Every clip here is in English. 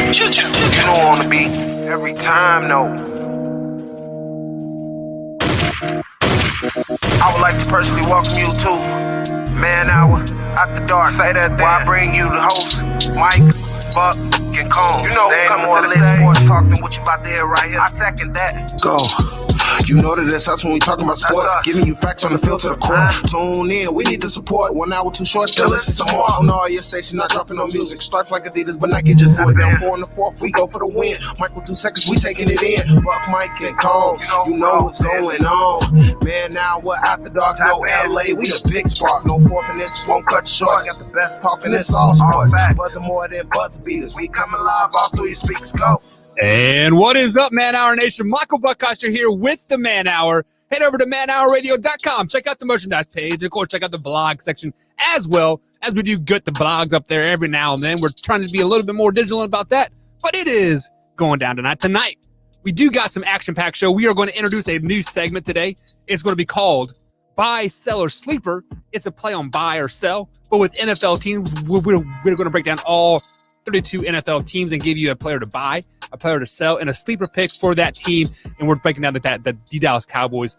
You don't want to be every time, no. I would like to personally welcome you to Man Hour After Dark. Say that thing. While I bring you the host, Mike, Buck, and Cone. You know, they ain't more or less sports talk than what you about to hear right here. I second that. Go. You know that that's us when we talking about sports. Giving you facts on the field to the core. Tune in, we need the support. 1 hour too short, still listen some more. On all your stations, not dropping no music. Starts like Adidas, but Nike just do it. Down 4 in the 4th, we go for the win. Michael 2 seconds, we taking it in. Buck, Mike, and Cole. You know what's going on. Man, now we're after dark, no LA. We the big spark. No 4th and inches won't cut you short. Got the best talking, it's all sports. Buzzing more than buzz beaters. We coming live all through your speakers. Go. And what is up, Man Hour Nation? Michael Buckhoster here with the Man Hour. Head over to manhourradio.com. Check out the merchandise page. And, of course, check out the blog section as well, as we do get the blogs up there every now and then. We're trying to be a little bit more digital about that, but it is going down tonight. Tonight, we do got some action-packed show. We are going to introduce a new segment today. It's going to be called Buy, Sell, or Sleeper. It's a play on buy or sell, but with NFL teams, we're going to break down all 32 NFL teams and give you a player to buy, a player to sell, and a sleeper pick for that team. And we're breaking down the Dallas Cowboys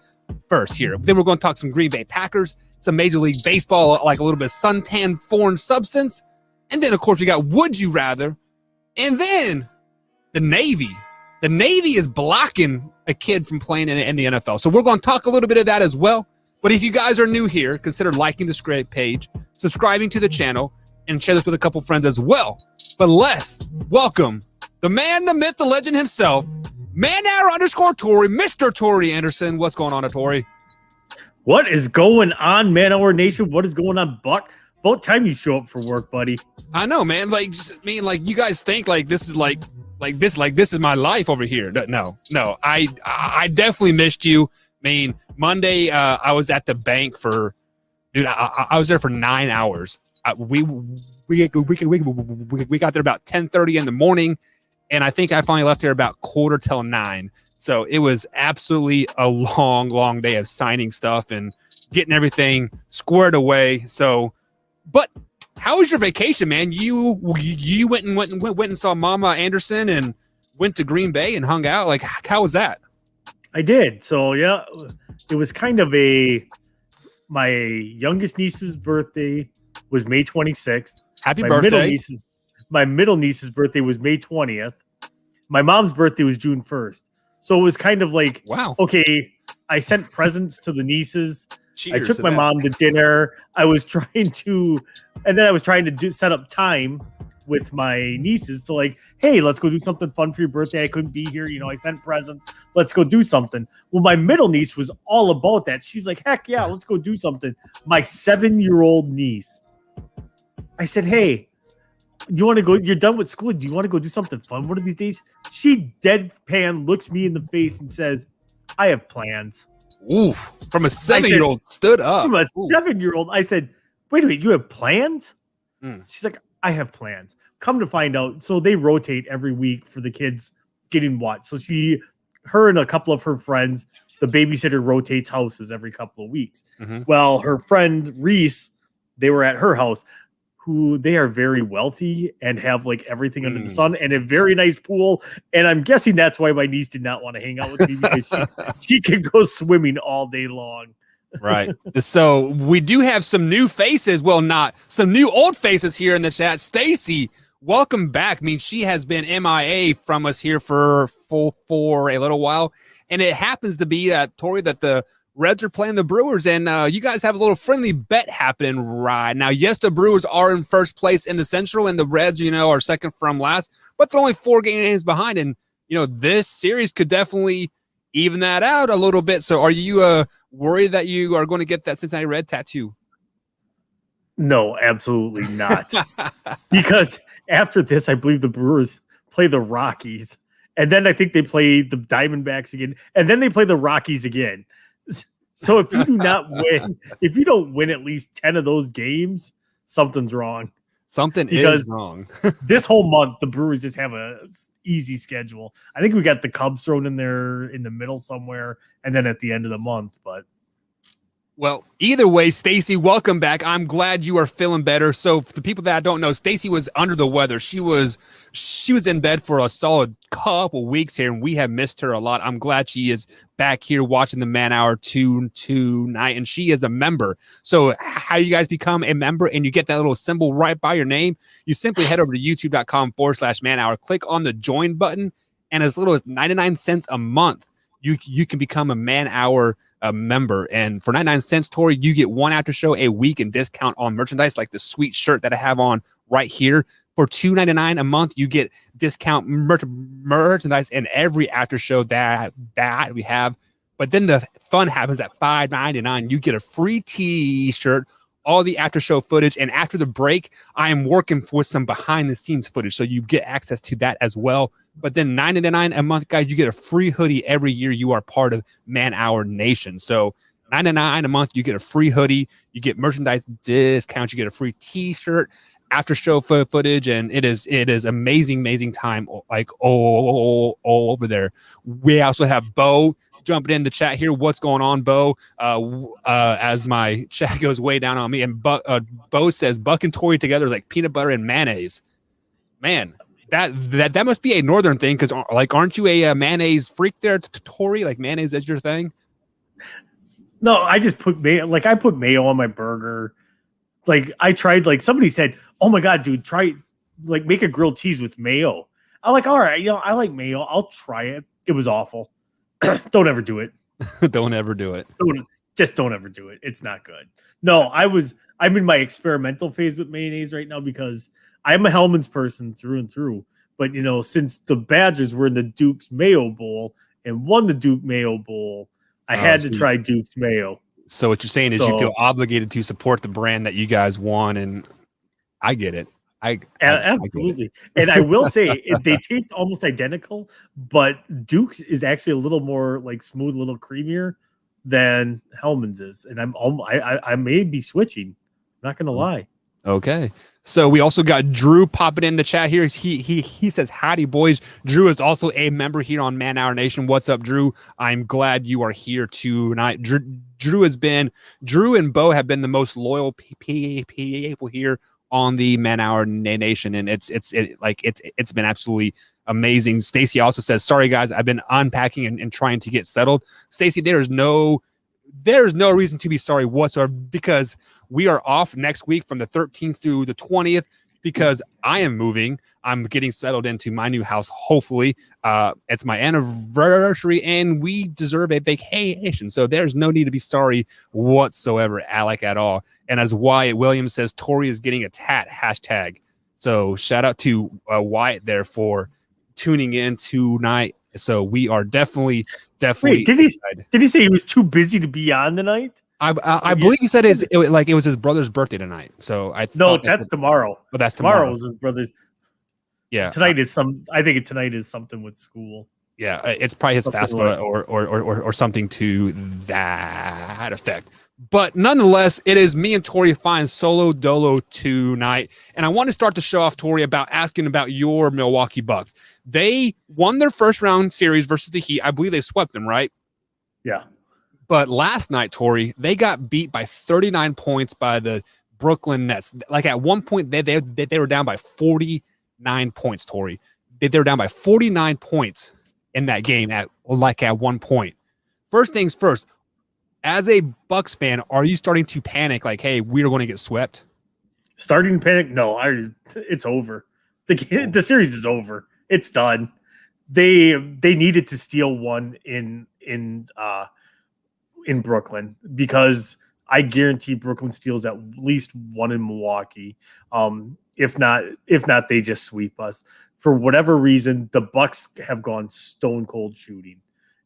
first here. Then we're going to talk some Green Bay Packers, some Major League Baseball, like a little bit of suntan foreign substance. And then, of course, we got Would You Rather. And then the Navy. The Navy is blocking a kid from playing in the NFL. So we're going to talk a little bit of that as well. But if you guys are new here, consider liking the script page, subscribing to the channel, and share this with a couple friends as well. But let's welcome the man, the myth, the legend himself, _Tori, Mr. Tori Anderson. What's going on, Tori? What is going on, Man Hour Nation? What is going on, Buck? About time you show up for work, buddy. I know, man. Like, you guys think like this is like this is my life over here. No. I definitely missed you. I mean, Monday, I was at the bank for, dude, I was there for 9 hours. We got there about 10:30 in the morning, and I think I finally left here about 8:45. So it was absolutely a long day of signing stuff and getting everything squared away. So, but how was your vacation, man? You went and saw Mama Anderson and went to Green Bay and hung out. Like, how was that? I did. So yeah, it was kind of my youngest niece's birthday was May 26th. Happy birthday. My middle niece's birthday was May 20th. My mom's birthday was June 1st. So it was kind of like, wow. Okay, I sent presents to the nieces. Cheers I took my mom to dinner. I was trying to set up time with my nieces to like, hey, let's go do something fun for your birthday. I couldn't be here. I sent presents. Let's go do something. Well, my middle niece was all about that. She's like, heck yeah, let's go do something. My 7-year-old niece, I said, hey, you want to go? You're done with school. Do you want to go do something fun one of these days? She deadpan looks me in the face and says, I have plans. Ooh, from a 7-year-old stood up. From a 7-year-old, I said, wait a minute, you have plans? She's like, I have plans. Come to find out, so they rotate every week for the kids getting watched. So her and a couple of her friends, the babysitter rotates houses every couple of weeks. Mm-hmm. Well, her friend Reese, they were at her house, who they are very wealthy and have like everything under the sun and a very nice pool. And I'm guessing that's why my niece did not want to hang out with me, because she could go swimming all day long. Right. So we do have some new faces. Well, not some new old faces here in the chat. Stacy, welcome back. I mean, she has been MIA from us here for a little while. And it happens to be, Tori, that the Reds are playing the Brewers, and you guys have a little friendly bet happening right now. Yes, the Brewers are in first place in the Central, and the Reds, are second from last, but they're only 4 games behind. And, this series could definitely even that out a little bit. So are you worried that you are going to get that Cincinnati Red tattoo? No, absolutely not. Because after this, I believe the Brewers play the Rockies, and then I think they play the Diamondbacks again, and then they play the Rockies again. So if you do not win, if you don't win at least 10 of those games, something's wrong. Something is wrong. This whole month, the Brewers just have a easy schedule. I think we got the Cubs thrown in there in the middle somewhere, and then at the end of the month. But Well, either way, Stacy, welcome back. I'm glad you are feeling better. So, for the people that don't know, Stacy was under the weather. She was in bed for a solid couple weeks here, and we have missed her a lot. I'm glad she is back here watching the Man Hour tonight, and she is a member. So, how you guys become a member and you get that little symbol right by your name? You simply head over to youtube.com/Man Hour, click on the join button, and as little as 99 cents a month, you can become a Man Hour member. And for 99 cents, Tori, you get one after show a week and discount on merchandise like the sweet shirt that I have on right here. For $2.99 a month, you get discount merchandise in every after show that we have. But then the fun happens at $5.99. You get a free t-shirt, all the after show footage, and after the break, I am working with some behind the scenes footage, so you get access to that as well. But then $9.99 a month, guys, you get a free hoodie every year you are part of Man Hour Nation. So $9.99 a month, you get a free hoodie, you get merchandise discounts, you get a free t-shirt, after show footage, and it is amazing time like all over there. We also have Bo jumping in the chat here. What's going on, Bo? As my chat goes way down on me, and Bo says Buck and Tori together is like peanut butter and mayonnaise. Man, that must be a northern thing, because like, aren't you a mayonnaise freak there, Tori? Like, mayonnaise is your thing? No, I just put mayo. Like, I put mayo on my burger. Like, I tried, like, somebody said, oh my God, dude, try, like, make a grilled cheese with mayo. I'm like, all right, I like mayo. I'll try it. It was awful. Don't ever do it. Don't ever do it. Don't ever do it. It's not good. No, I'm in my experimental phase with mayonnaise right now because I'm a Hellman's person through and through. But, since the Badgers were in the Duke's Mayo Bowl and won the Duke Mayo Bowl, I had to try Duke's Mayo. So what you're saying is you feel obligated to support the brand that you guys won, and I get it. I absolutely. And I will say they taste almost identical, but Duke's is actually a little more like smooth, a little creamier than Hellman's is. And I may be switching. I'm not gonna lie. Okay. So we also got Drew popping in the chat here. He says, howdy, boys. Drew is also a member here on Man Hour Nation. What's up, Drew? I'm glad you are here tonight. Drew and Bo have been the most loyal people here on the Man Hour Nation, and it's been absolutely amazing. Stacy also says, sorry guys, I've been unpacking and trying to get settled. Stacy, there's no reason to be sorry whatsoever, because we are off next week from the 13th through the 20th because I am moving. I'm getting settled into my new house. Hopefully, it's my anniversary and we deserve a vacation. So there's no need to be sorry whatsoever, Alec, at all. And as Wyatt Williams says, Tori is getting a tat hashtag. So shout out to Wyatt there for tuning in tonight. So we are definitely. Wait, did he say he was too busy to be on tonight? I believe he said it was his brother's birthday tonight. So that's tomorrow. But that's tomorrow. Was his brother's. Yeah, tonight is I think tonight is something with school. Yeah, it's probably his FAFSA or something to that effect. But nonetheless, it is me and Tori flying solo dolo tonight. And I want to start the show off, Tori, about asking about your Milwaukee Bucks. They won their first round series versus the Heat. I believe they swept them, right? Yeah. But last night, Tori, they got beat by 39 points by the Brooklyn Nets. Like, at one point, they were down by 49 points, Tori. They were down by 49 points in that game at one point. First things first, as a Bucks fan, are you starting to panic like, hey, we're going to get swept? Starting to panic? No, it's over. The series is over. It's done. They needed to steal one in Brooklyn, because I guarantee Brooklyn steals at least one in Milwaukee. If not, they just sweep us. For whatever reason, the Bucks have gone stone cold shooting.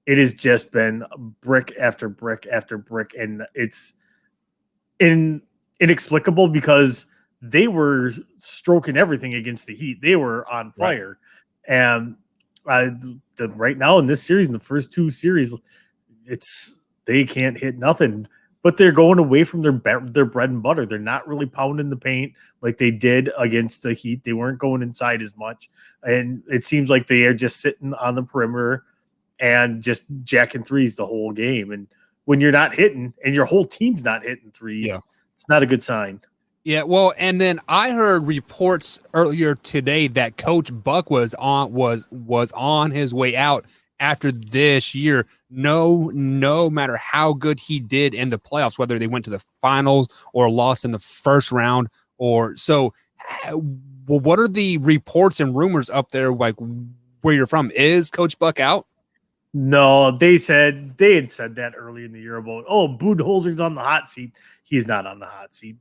It has just been brick after brick after brick, and it's inexplicable because they were stroking everything against the Heat. They were on fire, right. And right now in this series, in the first two series, they can't hit nothing. But they're going away from their bread and butter. They're not really pounding the paint like they did against the Heat. They weren't going inside as much. And it seems like they are just sitting on the perimeter and just jacking threes the whole game. And when you're not hitting and your whole team's not hitting threes, it's not a good sign. Yeah, well, and then I heard reports earlier today that Coach Buck was on his way out after this year. No matter how good he did in the playoffs, whether they went to the finals or lost in the first round, or so. Well, what are the reports and rumors up there? Like where you're from? Is Coach Buck out? No, they had said that early in the year about Budenholzer's on the hot seat. He's not on the hot seat.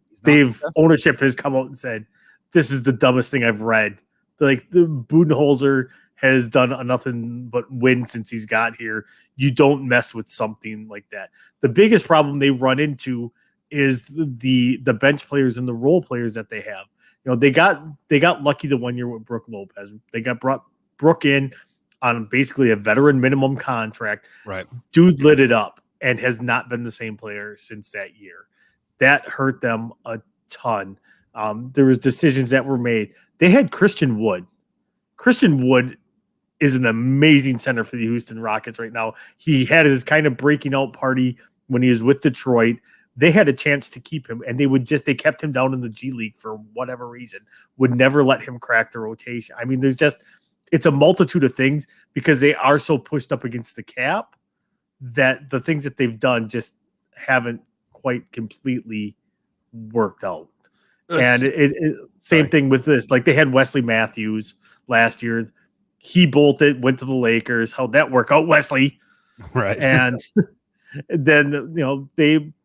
Ownership has come out and said this is the dumbest thing I've read. Like the Budenholzer has done nothing but win since he's got here. You don't mess with something like that. The biggest problem they run into is the bench players and the role players that they have. You know, they got lucky the 1 year with Brooke Lopez. They brought Brooke in on basically a veteran minimum contract. Right. Dude lit it up and has not been the same player since that year. That hurt them a ton. There was decisions that were made. They had Christian Wood. Christian Wood is an amazing center for the Houston Rockets right now. He had his kind of breaking out party when he was with Detroit. They had a chance to keep him, and they kept him down in the G League for whatever reason, would never let him crack the rotation. I mean, it's a multitude of things because they are so pushed up against the cap that the things that they've done just haven't quite completely worked out. And same thing with this. Like they had Wesley Matthews last year. He bolted, went to the Lakers. How'd that work out, Wesley? Right. And then,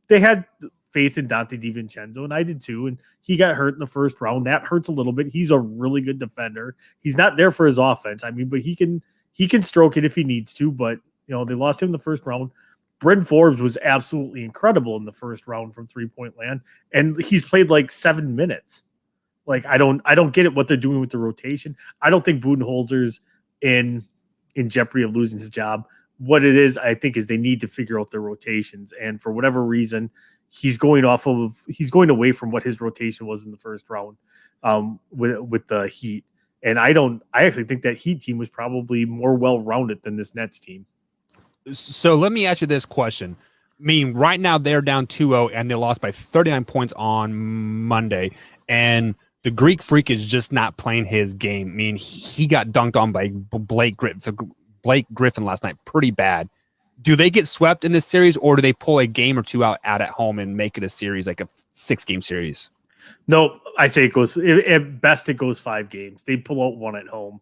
they had faith in Dante DiVincenzo, and I did too. And he got hurt in the first round. That hurts a little bit. He's a really good defender. He's not there for his offense. I mean, but he can stroke it if he needs to. But they lost him in the first round. Bryn Forbes was absolutely incredible in the first round from 3-point land, and he's played like 7 minutes. Like I don't get it what they're doing with the rotation. I don't think Budenholzer's in jeopardy of losing his job. What it is, I think, is they need to figure out their rotations, and for whatever reason, he's going away from what his rotation was in the first round with the Heat. And I actually think that Heat team was probably more well-rounded than this Nets team. So let me ask you this question. I mean, right now they're down 2-0 and they lost by 39 points on Monday. And the Greek Freak is just not playing his game. I mean, he got dunked on by Blake Griffin last night pretty bad. Do they get swept in this series, or do they pull a game or two out at home and make it a series, like a 6-game series? No, I say at best it goes 5 games. They pull out one at home.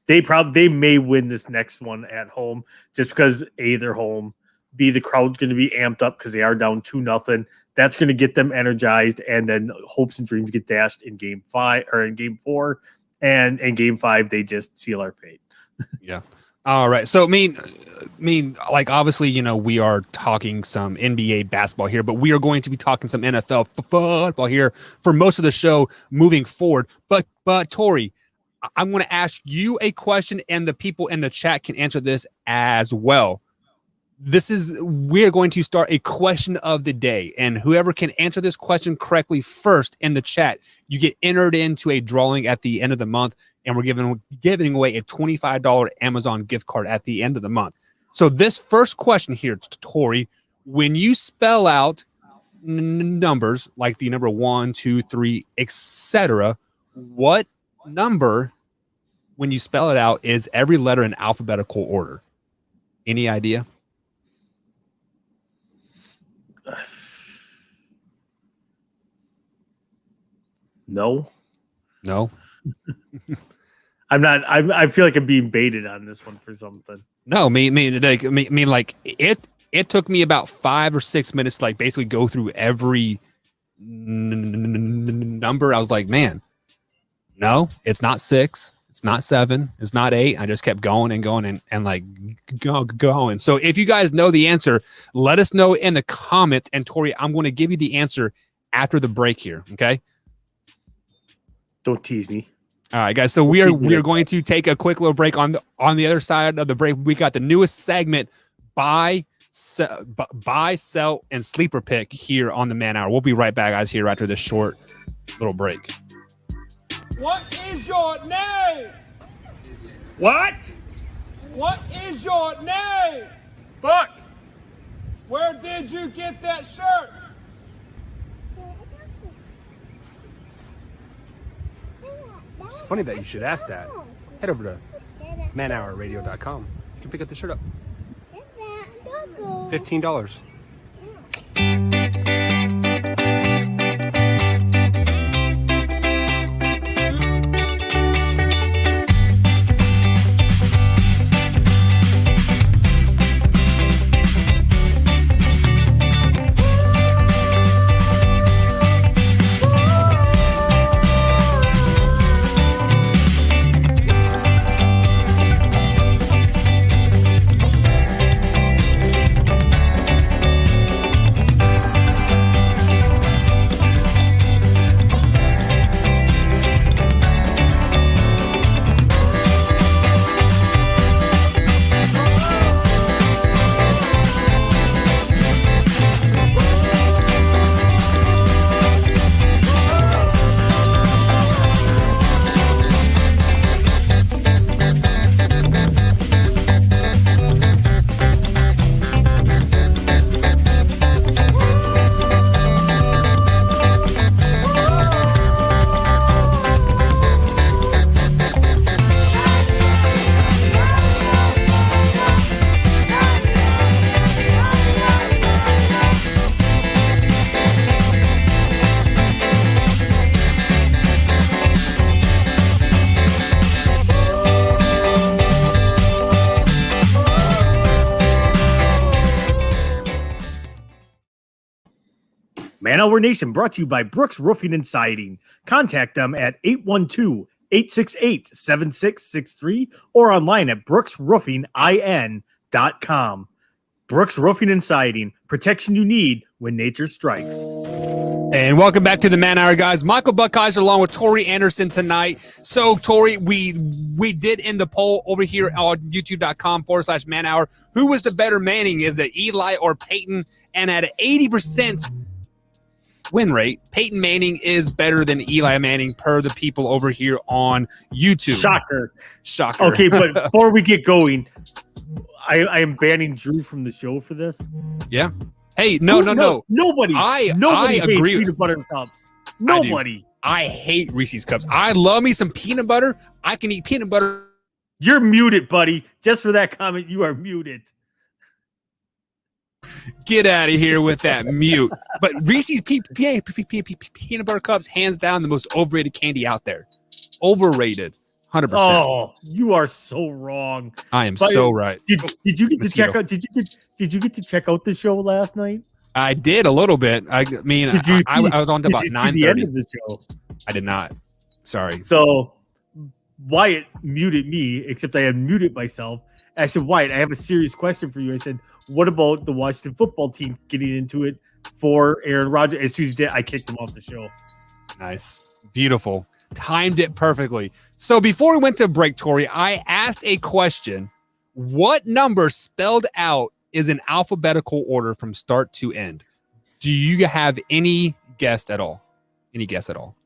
They may win this next one at home just because A, they're home, B, the crowd's going to be amped up because they are down 2-0. That's going to get them energized, and then hopes and dreams get dashed in game 5 or in game 4, and in game 5 they just seal our fate. Yeah. All right. So, I mean, like, obviously, we are talking some NBA basketball here, but we are going to be talking some NFL football here for most of the show moving forward. But Tori, I'm going to ask you a question, and the people in the chat can answer this as well. We're going to start a question of the day, and whoever can answer this question correctly first in the chat, you get entered into a drawing at the end of the month, and we're giving away a $25 Amazon gift card at the end of the month. So this first question here, Tori, when you spell out numbers like the number 1, 2, 3, etc., what number, when you spell it out, is every letter in alphabetical order? Any idea? No. I'm not. I feel like I'm being baited on this one for something. No, like it took me about 5 or 6 minutes to like basically go through every number. I was like, man, no, it's not 6, it's not 7, it's not 8. I just kept going and going and like going. So if you guys know the answer, let us know in the comments. And Tori, I'm going to give you the answer after the break here. Okay. Don't tease me. All right, guys. So we are going to take a quick little break. On the other side of the break, we got the newest segment, buy, sell, and sleeper pick here on the Man Hour. We'll be right back, guys, here after this short little break. What is your name? What? What is your name? Buck. Where did you get that shirt? It's funny that you should ask that. Head over to manhourradio.com. You can pick up the shirt up. $15. Man Hour Nation brought to you by Brooks Roofing and Siding. Contact them at 812-868-7663 or online at brooksroofingin.com. Brooks Roofing and Siding, protection you need when nature strikes. And welcome back to the Man Hour, guys. Michael Buckeyes along with Tori Anderson tonight. So, Tori, we did end the poll over here on youtube.com/Man Hour. Who was the better Manning? Is it Eli or Peyton? And at an 80% win rate, Peyton Manning is better than Eli Manning per the people over here on YouTube. Shocker. Okay, but before we get going, I am banning Drew from the show for this. Yeah. Hey, no. Nobody. I hates agree. Peanut butter cups. Nobody. I hate Reese's Cups. I love me some peanut butter. I can eat peanut butter. You're muted, buddy. Just for that comment, you are muted. Get out of here with that mute. But Reese's peanut butter cups, hands down, the most overrated candy out there. Overrated, 100%. Oh, you are so wrong. I am so right. Did you get to check out? Did you get to check out the show last night? I did a little bit. I mean, I was on to about 9:30. The end of the show. I did not. Sorry. So Wyatt muted me, except I had muted myself. I said, Wyatt, I have a serious question for you. I said, what about the Washington football team getting into it for Aaron Rodgers? As soon as he did, I kicked him off the show. Nice. Beautiful. Timed it perfectly. So before we went to break, Tori, I asked a question. What number spelled out is in alphabetical order from start to end? Do you have any guess at all? Any guess at all?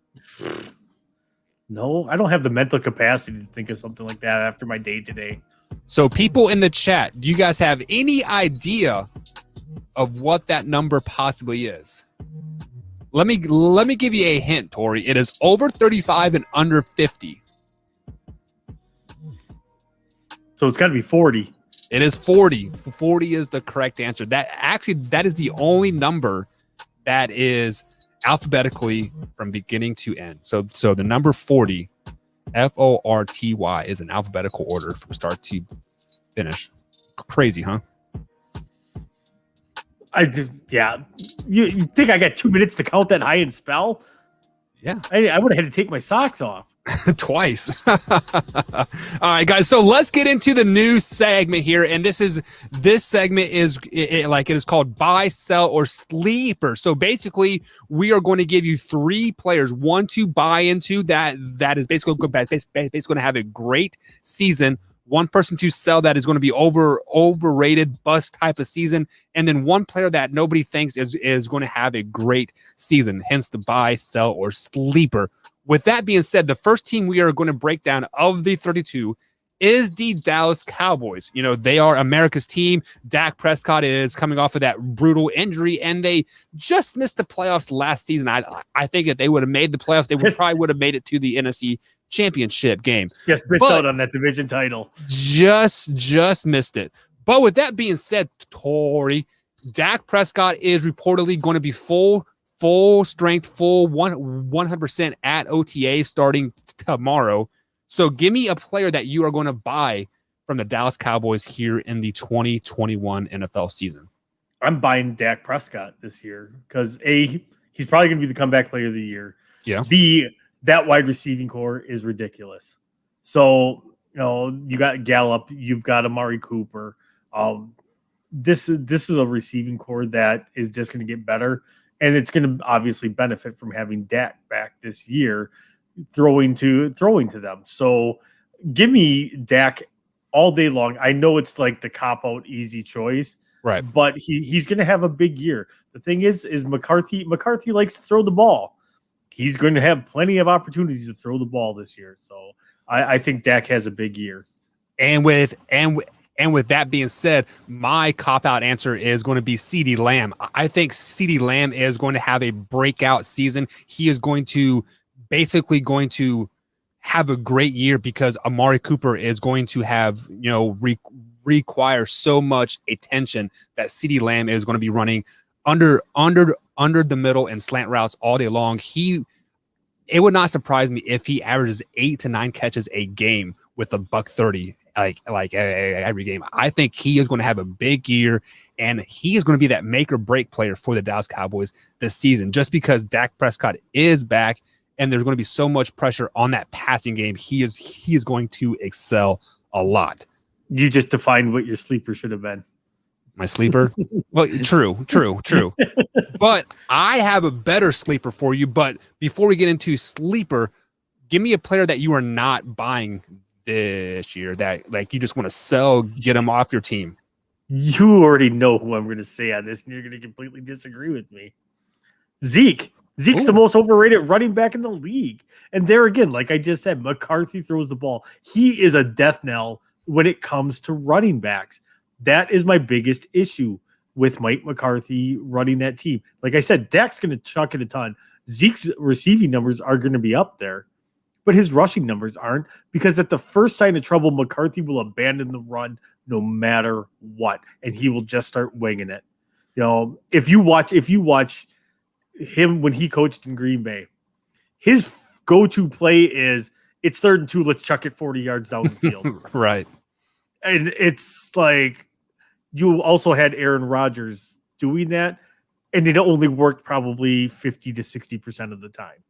No, I don't have the mental capacity to think of something like that after my day today. So people in the chat, do you guys have any idea of what that number possibly is? Let me give you a hint, Tori. It is over 35 and under 50. So it's got to be 40. It is 40. 40 is the correct answer. That is the only number that is alphabetically from beginning to end. So the number 40, FORTY, is in alphabetical order from start to finish. Crazy, huh? You think I got 2 minutes to count that high and spell? Yeah. I would have had to take my socks off. Twice. All right, guys. So let's get into the new segment here. And this segment is it is called buy, sell, or sleeper. So basically, we are going to give you three players, one to buy into that is basically going to have a great season. One person to sell that is going to be overrated bust type of season, and then one player that nobody thinks is going to have a great season. Hence the buy, sell, or sleeper. With that being said, the first team we are going to break down of the 32 is the Dallas Cowboys. You know, they are America's team. Dak Prescott is coming off of that brutal injury, and they just missed the playoffs last season. I think if they would have made the playoffs, they probably would have made it to the NFC Championship game. Just missed out on that division title. Just missed it. But with that being said, Tori, Dak Prescott is reportedly going to be full strength, full 100% at OTA starting tomorrow. So give me a player that you are going to buy from the Dallas Cowboys here in the 2021 NFL season. I'm buying Dak Prescott this year because A, he's probably going to be the comeback player of the year. Yeah. B, that wide receiving core is ridiculous. So, you know, you got Gallup, you've got Amari Cooper. This is a receiving core that is just going to get better, and it's going to obviously benefit from having Dak back this year, throwing to them. So give me Dak all day long. I know it's like the cop-out easy choice, right? But he's going to have a big year. The thing is McCarthy likes to throw the ball. He's going to have plenty of opportunities to throw the ball this year. So I think Dak has a big year. And with that being said, my cop-out answer is going to be CeeDee Lamb. I think CeeDee Lamb is going to have a breakout season. He is going to have a great year because Amari Cooper is going to have, you know, require so much attention that CeeDee Lamb is going to be running under the middle and slant routes all day long. It would not surprise me if he averages 8 to 9 catches a game with a $130 like every game. I think he is going to have a big year, and he is going to be that make or break player for the Dallas Cowboys this season. Just because Dak Prescott is back, and there's going to be so much pressure on that passing game, he is going to excel a lot. You just defined what your sleeper should have been. My sleeper? Well, true. But I have a better sleeper for you. But before we get into sleeper, give me a player that you are not buying this year that like you just want to sell, get him off your team. You already know who I'm going to say on this, and you're going to completely disagree with me. Zeke's the most overrated running back in the league. And there again, like I just said, McCarthy throws the ball. He is a death knell when it comes to running backs. That is my biggest issue with Mike McCarthy running that team. Like I said, Dak's going to chuck it a ton. Zeke's receiving numbers are going to be up there, but his rushing numbers aren't, because at the first sign of trouble, McCarthy will abandon the run no matter what, and he will just start winging it. You know, if you watch him when he coached in Green Bay, his go-to play is it's 3rd and 2, let's chuck it 40 yards down the field. Right. And it's like you also had Aaron Rodgers doing that, and it only worked probably 50 to 60% of the time.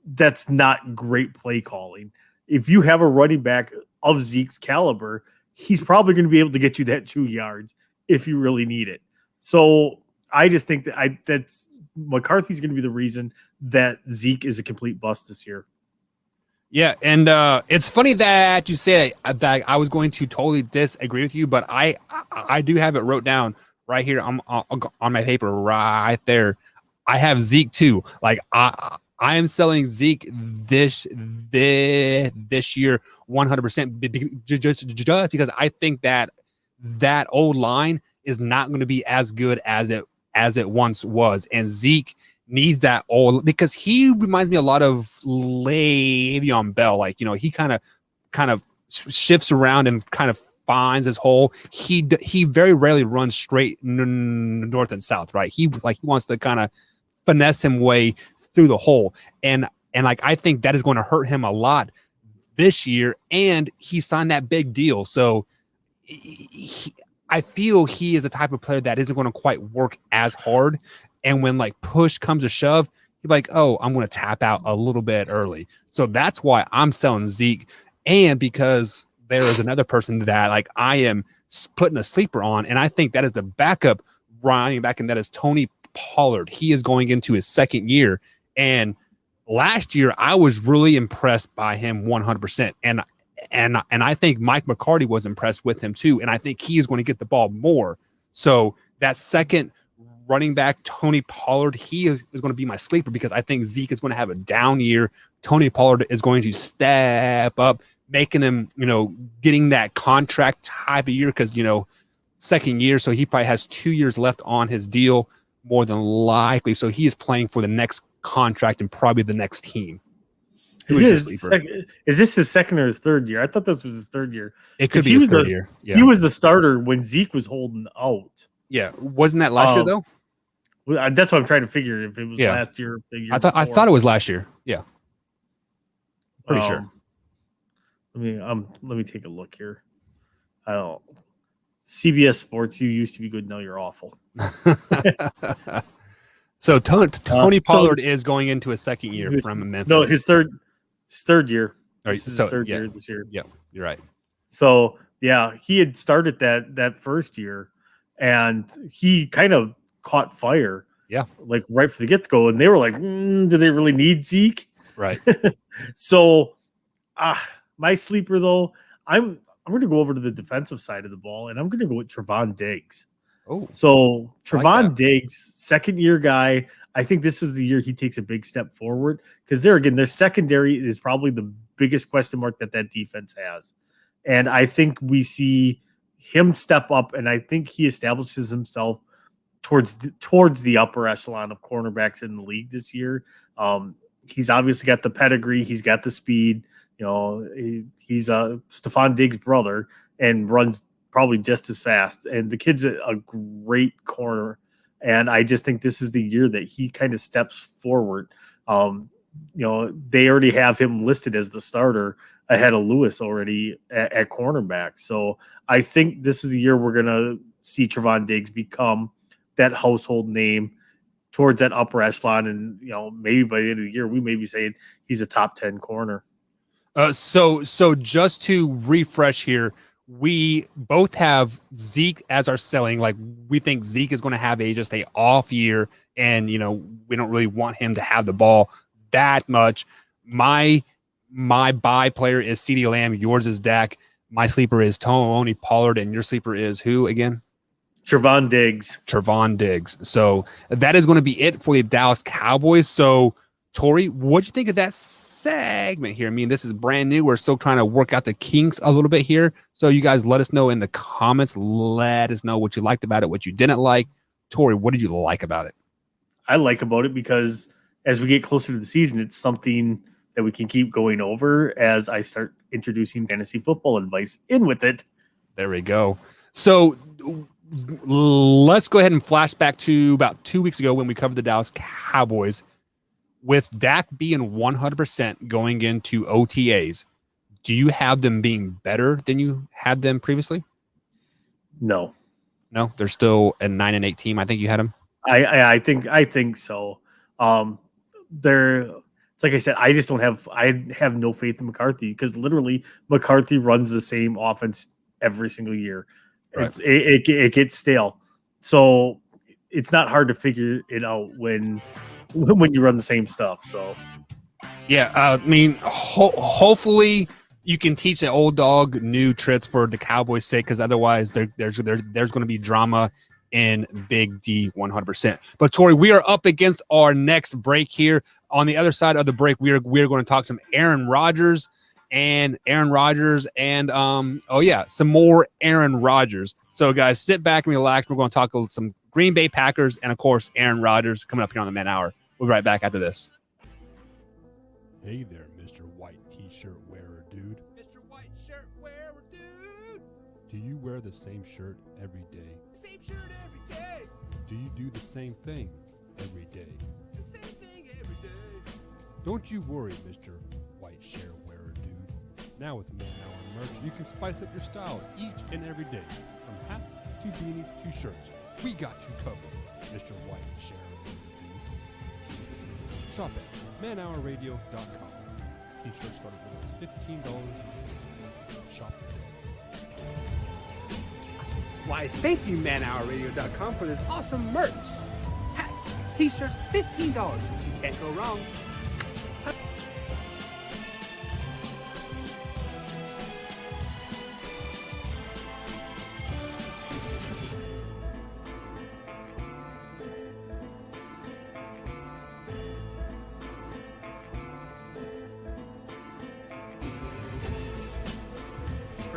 That's not great play calling. If you have a running back of Zeke's caliber, he's probably going to be able to get you that 2 yards if you really need it. So I just think that's McCarthy's going to be the reason that Zeke is a complete bust this year. Yeah, and it's funny that you say that I was going to totally disagree with you, but I do have it wrote down right here on my paper right there. I have Zeke too. Like I am selling Zeke this year 100% just because I think that old line is not going to be as good as it once was, and Zeke needs that old, because he reminds me a lot of Le'Veon Bell. Like, you know, he kind of shifts around and kind of finds his hole. He very rarely runs straight north and south, right? He wants to kind of finesse him way through the hole, and like I think that is going to hurt him a lot this year. And he signed that big deal, so I feel he is the type of player that isn't going to quite work as hard. And when like push comes to shove, you're like, oh, I'm going to tap out a little bit early. So that's why I'm selling Zeke. And because there is another person that like I am putting a sleeper on, and I think that is the backup running back, and that is Tony Pollard. He is going into his second year. And last year, I was really impressed by him 100%. And I think Mike McCarthy was impressed with him too. And I think he is going to get the ball more. So that second running back Tony Pollard, he is going to be my sleeper because I think Zeke is going to have a down year. Tony Pollard is going to step up, making him, getting that contract type of year because, second year. So he probably has 2 years left on his deal, more than likely. So he is playing for the next contract and probably the next team. Is this his second or his third year? I thought this was his third year. It could be his third year. Yeah. He was the starter when Zeke was holding out. Yeah. Wasn't that last year, though? That's what I'm trying to figure if it was last year. The year I thought it was last year. Yeah. Pretty sure. Let me take a look here. I don't. CBS Sports, you used to be good. Now you're awful. So Tony Pollard is going into a second year from Memphis. No, his third year. This is his third year this year. Yeah, you're right. So yeah, he had started that first year, and he kind of caught fire. Yeah, like right from the get go, and they were like, "Do they really need Zeke?" Right. So, my sleeper though, I'm going to go over to the defensive side of the ball, and I'm going to go with Trevon Diggs. Oh, so Trevon Diggs, second year guy. I think this is the year he takes a big step forward because their secondary is probably the biggest question mark that defense has. And I think we see him step up, and I think he establishes himself towards the upper echelon of cornerbacks in the league this year. He's obviously got the pedigree. He's got the speed. He's Stephon Diggs' brother and runs probably just as fast. And the kid's a great corner. And I just think this is the year that he kind of steps forward. They already have him listed as the starter ahead of Lewis already at cornerback. So I think this is the year we're going to see Trevon Diggs become that household name towards that upper echelon. And, maybe by the end of the year, we may be saying he's a top 10 corner. So just to refresh here, we both have Zeke as our selling. Like, we think Zeke is going to have just a off year, and we don't really want him to have the ball that much. My buy player is CeeDee Lamb. Yours is Dak. My sleeper is Tony Pollard, and your sleeper is who again? Trevon Diggs. So that is going to be it for the Dallas Cowboys. So, Tori, what'd you think of that segment here? I mean, this is brand new. We're still trying to work out the kinks a little bit here. So you guys let us know in the comments. Let us know what you liked about it, what you didn't like. Tori, what did you like about it? I like about it because as we get closer to the season, it's something that we can keep going over as I start introducing fantasy football advice in with it. There we go. So let's go ahead and flash back to about 2 weeks ago when we covered the Dallas Cowboys. With Dak being 100% going into OTAs, do you have them being better than you had them previously? No, they're still a 9-8 team. I think you had them. I think so. It's like I said, I have no faith in McCarthy because literally McCarthy runs the same offense every single year. Right. It gets stale, so it's not hard to figure it out when you run the same stuff. So yeah, I mean, hopefully you can teach an old dog new tricks for the Cowboys' sake, because otherwise there's going to be drama in Big D 100%. But Tori, we are up against our next break here. On the other side of the break, we are going to talk some Aaron Rodgers and some more Aaron Rodgers. So guys, sit back and relax. We're going to talk some Green Bay Packers and of course Aaron Rodgers coming up here on the Man Hour. We'll be right back after this. Hey there, Mr. White T-shirt wearer dude. Mr. White shirt wearer dude. Do you wear the same shirt every day? Same shirt every day. Do you do the same thing every day? The same thing every day. Don't you worry, Mr. White shirt wearer dude. Now with Man Hour merch, you can spice up your style each and every day. From hats to beanies to shirts, we got you covered, Mr. White shirt wearer dude. Shop at manhourradio.com. T-shirts start as little as $15. Shop today. Why, thank you, manhourradio.com, for this awesome merch. Hats, t-shirts, $15. You can't go wrong.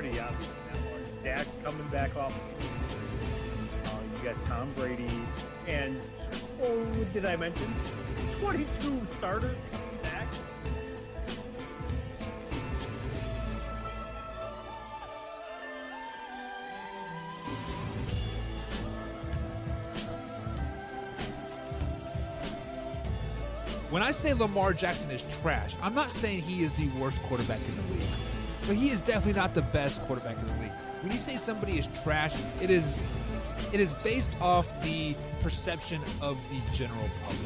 pretty obvious in that one. Dak's coming back off. You got Tom Brady, and did I mention 22 starters coming back? When I say Lamar Jackson is trash, I'm not saying he is the worst quarterback in the league, but he is definitely not the best quarterback in the league. When you say somebody is trash, it is based off the perception of the general public.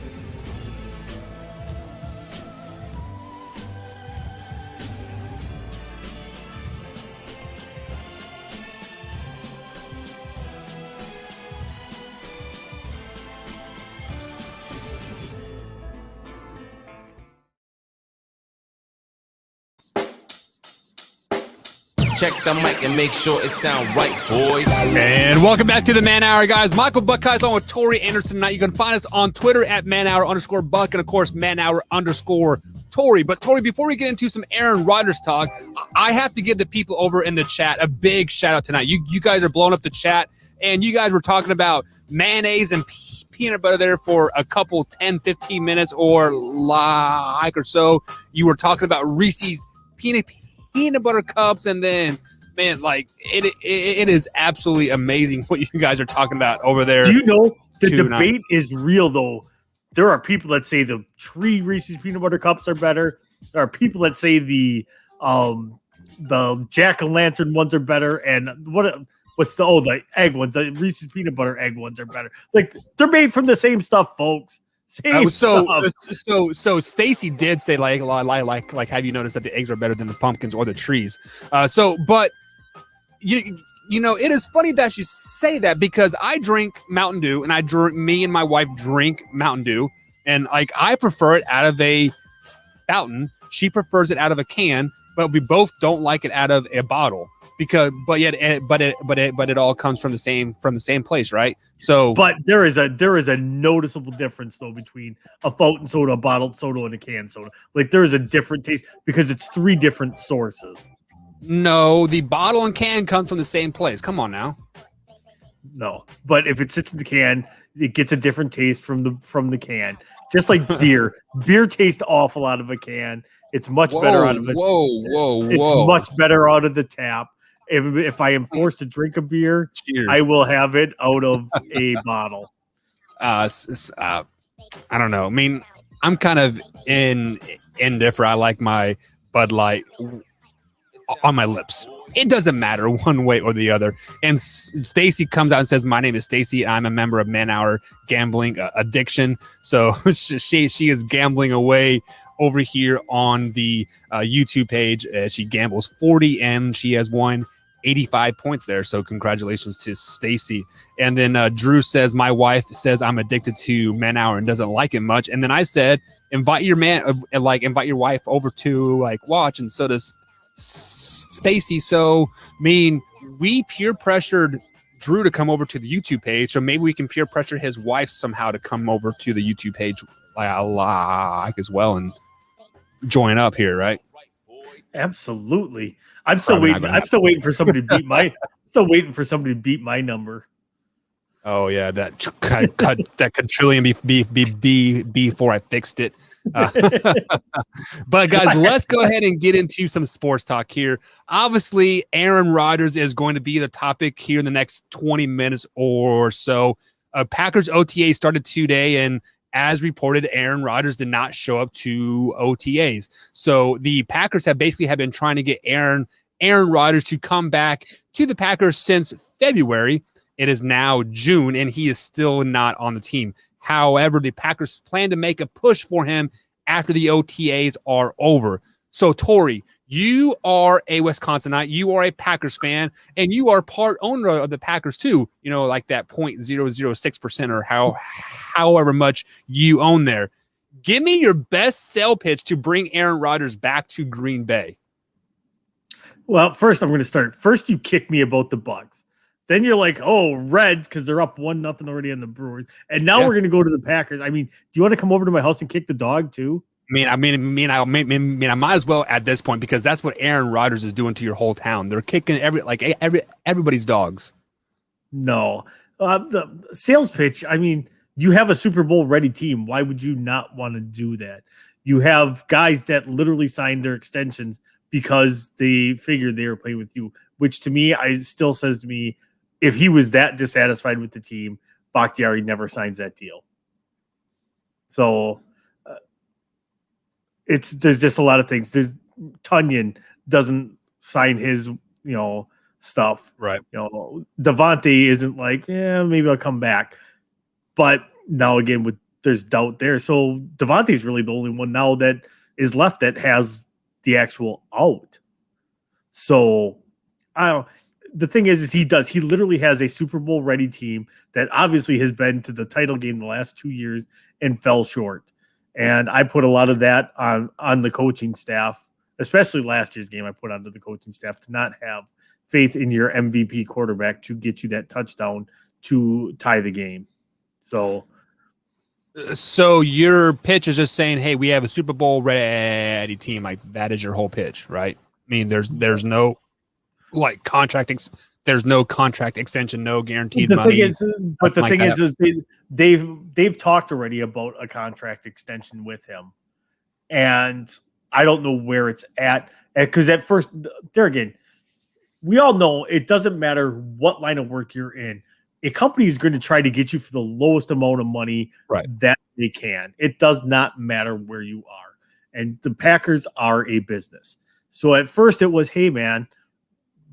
Check the mic and make sure it sound right, boys. And welcome back to the Man Hour, guys. Michael Buckeyes along with Tori Anderson tonight. You can find us on Twitter at manhour_Buck and, of course, manhour_Tori. But, Tori, before we get into some Aaron Rodgers talk, I have to give the people over in the chat a big shout-out tonight. You guys are blowing up the chat, and you guys were talking about mayonnaise and peanut butter there for a couple 10, 15 minutes or so. You were talking about Reese's peanut butter cups, and then, man, like it is absolutely amazing what you guys are talking about over there. Do you know the debate is real though? There are people that say the tree Reese's peanut butter cups are better. There are people that say the jack-o'-lantern ones are better, and what's the egg ones, the Reese's peanut butter egg ones are better. Like, they're made from the same stuff, folks. So Stacy did say like have you noticed that the eggs are better than the pumpkins or the trees? But you know, it is funny that you say that, because I drink Mountain Dew, and me and my wife drink Mountain Dew, and like I prefer it out of a fountain. She prefers it out of a can, but we both don't like it out of a bottle but it all comes from the same place, right? So, but there is a noticeable difference though between a fountain soda, a bottled soda, and a canned soda. Like, there is a different taste because it's three different sources. No, the bottle and can comes from the same place. Come on now. No, but if it sits in the can, it gets a different taste from the can. Just like beer. Beer tastes awful out of a can. It's much better out of it. It's much better out of the tap. If I am forced to drink a beer, cheers, I will have it out of a bottle. I don't know. I mean, I'm kind of indifferent. I like my Bud Light on my lips. It doesn't matter one way or the other. And Stacy comes out and says, "My name is Stacy. I'm a member of Man Hour Gambling Addiction." So she is gambling away over here on the YouTube page. She gambles 40, and she has won 85 points there. So congratulations to Stacy. And then Drew says, "My wife says I'm addicted to Man Hour and doesn't like it much." And then I said, invite your wife over to watch. And so does Stacy. So, I mean, we peer pressured Drew to come over to the YouTube page. So maybe we can peer pressure his wife somehow to come over to the YouTube page as well and join up here, right? Absolutely. I'm still waiting for somebody to beat my number. Oh yeah, that quadrillion before I fixed it. But guys, let's go ahead and get into some sports talk here. Obviously, Aaron Rodgers is going to be the topic here in the next 20 minutes or so. Packers OTA started today, and as reported, Aaron Rodgers did not show up to OTAs. So the Packers have been trying to get Aaron Rodgers to come back to the Packers since February. It is now June, and he is still not on the team. However, the Packers plan to make a push for him after the OTAs are over. So, Tori, you are a Wisconsinite, you are a Packers fan, and you are part owner of the Packers too. You know, like that 0.006% or however much you own there. Give me your best sell pitch to bring Aaron Rodgers back to Green Bay. Well, first I'm going to start. First, you kick me about the Bucks. Then you're like, oh, Reds, because they're up 1-0 already on the Brewers. And now we're going to go to the Packers. I mean, do you want to come over to my house and kick the dog too? I might as well at this point because that's what Aaron Rodgers is doing to your whole town. They're kicking everybody's dogs. No, the sales pitch. I mean, you have a Super Bowl ready team. Why would you not want to do that? You have guys that literally signed their extensions because they figured they were playing with you, which to me, still says to me, if he was that dissatisfied with the team, Bakhtiari never signs that deal. So there's just a lot of things. There's Tunyon doesn't sign his, stuff. Right. Devontae isn't like, yeah, maybe I'll come back. But now again, there's doubt there. So Devontae's really the only one now that is left that has the actual out. So the thing is he literally has a Super Bowl ready team that obviously has been to the title game the last 2 years and fell short. And I put a lot of that on the coaching staff, especially last year's game. I put onto the coaching staff to not have faith in your MVP quarterback to get you that touchdown to tie the game. So your pitch is just saying, hey, we have a Super Bowl ready team. Like that is your whole pitch, right? I mean, there's no like there's no contract extension, no guaranteed money. The thing is they've talked already about a contract extension with him, and I don't know where it's at because at first, there again, we all know it doesn't matter what line of work you're in. A company is going to try to get you for the lowest amount of money that they can. It does not matter where you are, and the Packers are a business. So at first, it was, hey man,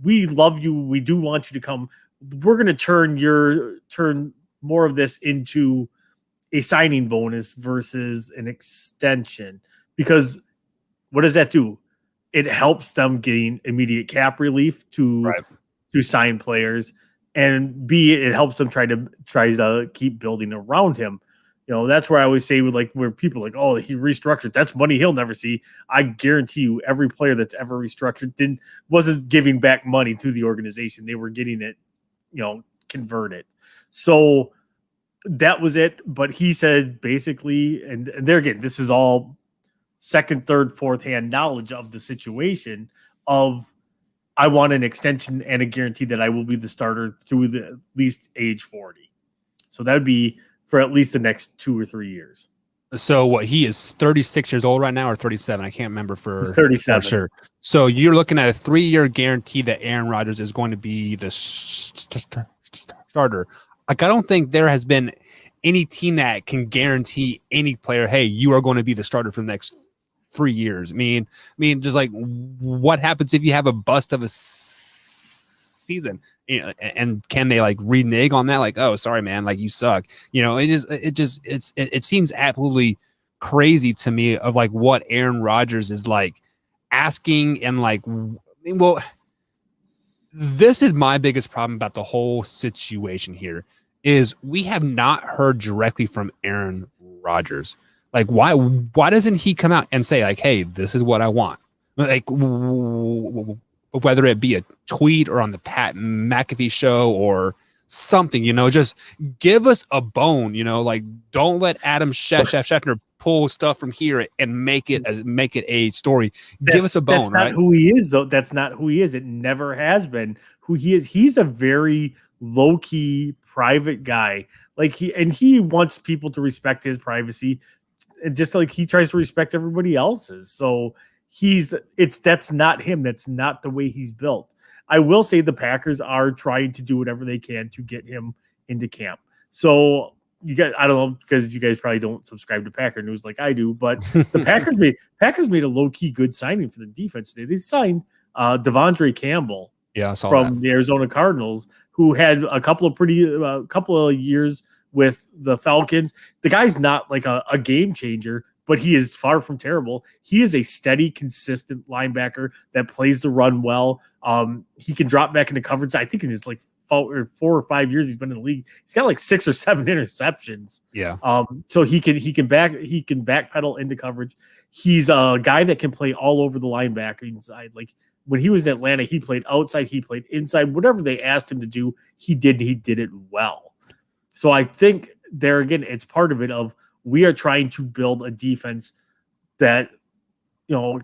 we love you. We do want you to come. We're going to turn more of this into a signing bonus versus an extension, because what does that do? It helps them gain immediate cap relief to sign players, and B, it helps them try to keep building around him. That's where I always say where people are like, oh, he restructured. That's money he'll never see. I guarantee you, every player that's ever restructured wasn't giving back money to the organization. They were getting it, converted. So that was it. But he said basically, and there again, this is all second, third, fourth hand knowledge of the situation of I want an extension and a guarantee that I will be the starter through at least age 40. So that would be for at least the next 2 or 3 years. So what, he is 36 years old right now or 37? I can't remember He's 37. For sure. So you're looking at a 3-year guarantee that Aaron Rodgers is going to be the starter. Like, I don't think there has been any team that can guarantee any player, hey, you are going to be the starter for the next 3 years. I mean, just like what happens if you have a bust of a season? And can they like renege on that? Like, oh, sorry, man, like you suck. It seems absolutely crazy to me of like what Aaron Rodgers is like asking, and like, well, this is my biggest problem about the whole situation here is we have not heard directly from Aaron Rodgers. Like, why doesn't he come out and say like, hey, this is what I want? Like, whether it be a tweet or on the Pat McAfee show or something, just give us a bone, like don't let Adam Schefter pull stuff from here and make it a story. Give us a bone. That's not who he is, though. That's not who he is. It never has been who he is. He's a very low key, private guy. Like he wants people to respect his privacy, and just like he tries to respect everybody else's. So that's not him. That's not the way he's built. I will say the Packers are trying to do whatever they can to get him into camp. So you guys, I don't know, because you guys probably don't subscribe to Packer News like I do, but the Packers made a low key good signing for the defense today. They signed Devondre Campbell from the Arizona Cardinals, who had a couple of years with the Falcons. The guy's not like a game changer, but he is far from terrible. He is a steady, consistent linebacker that plays the run well. He can drop back into coverage. I think in his like 4 or 5 years he's been in the league, he's got like 6 or 7 interceptions. Yeah. So he can backpedal into coverage. He's a guy that can play all over the linebacker side. Like when he was in Atlanta, he played outside, he played inside. Whatever they asked him to do, he did it well. So I think there again, it's part of it of we are trying to build a defense that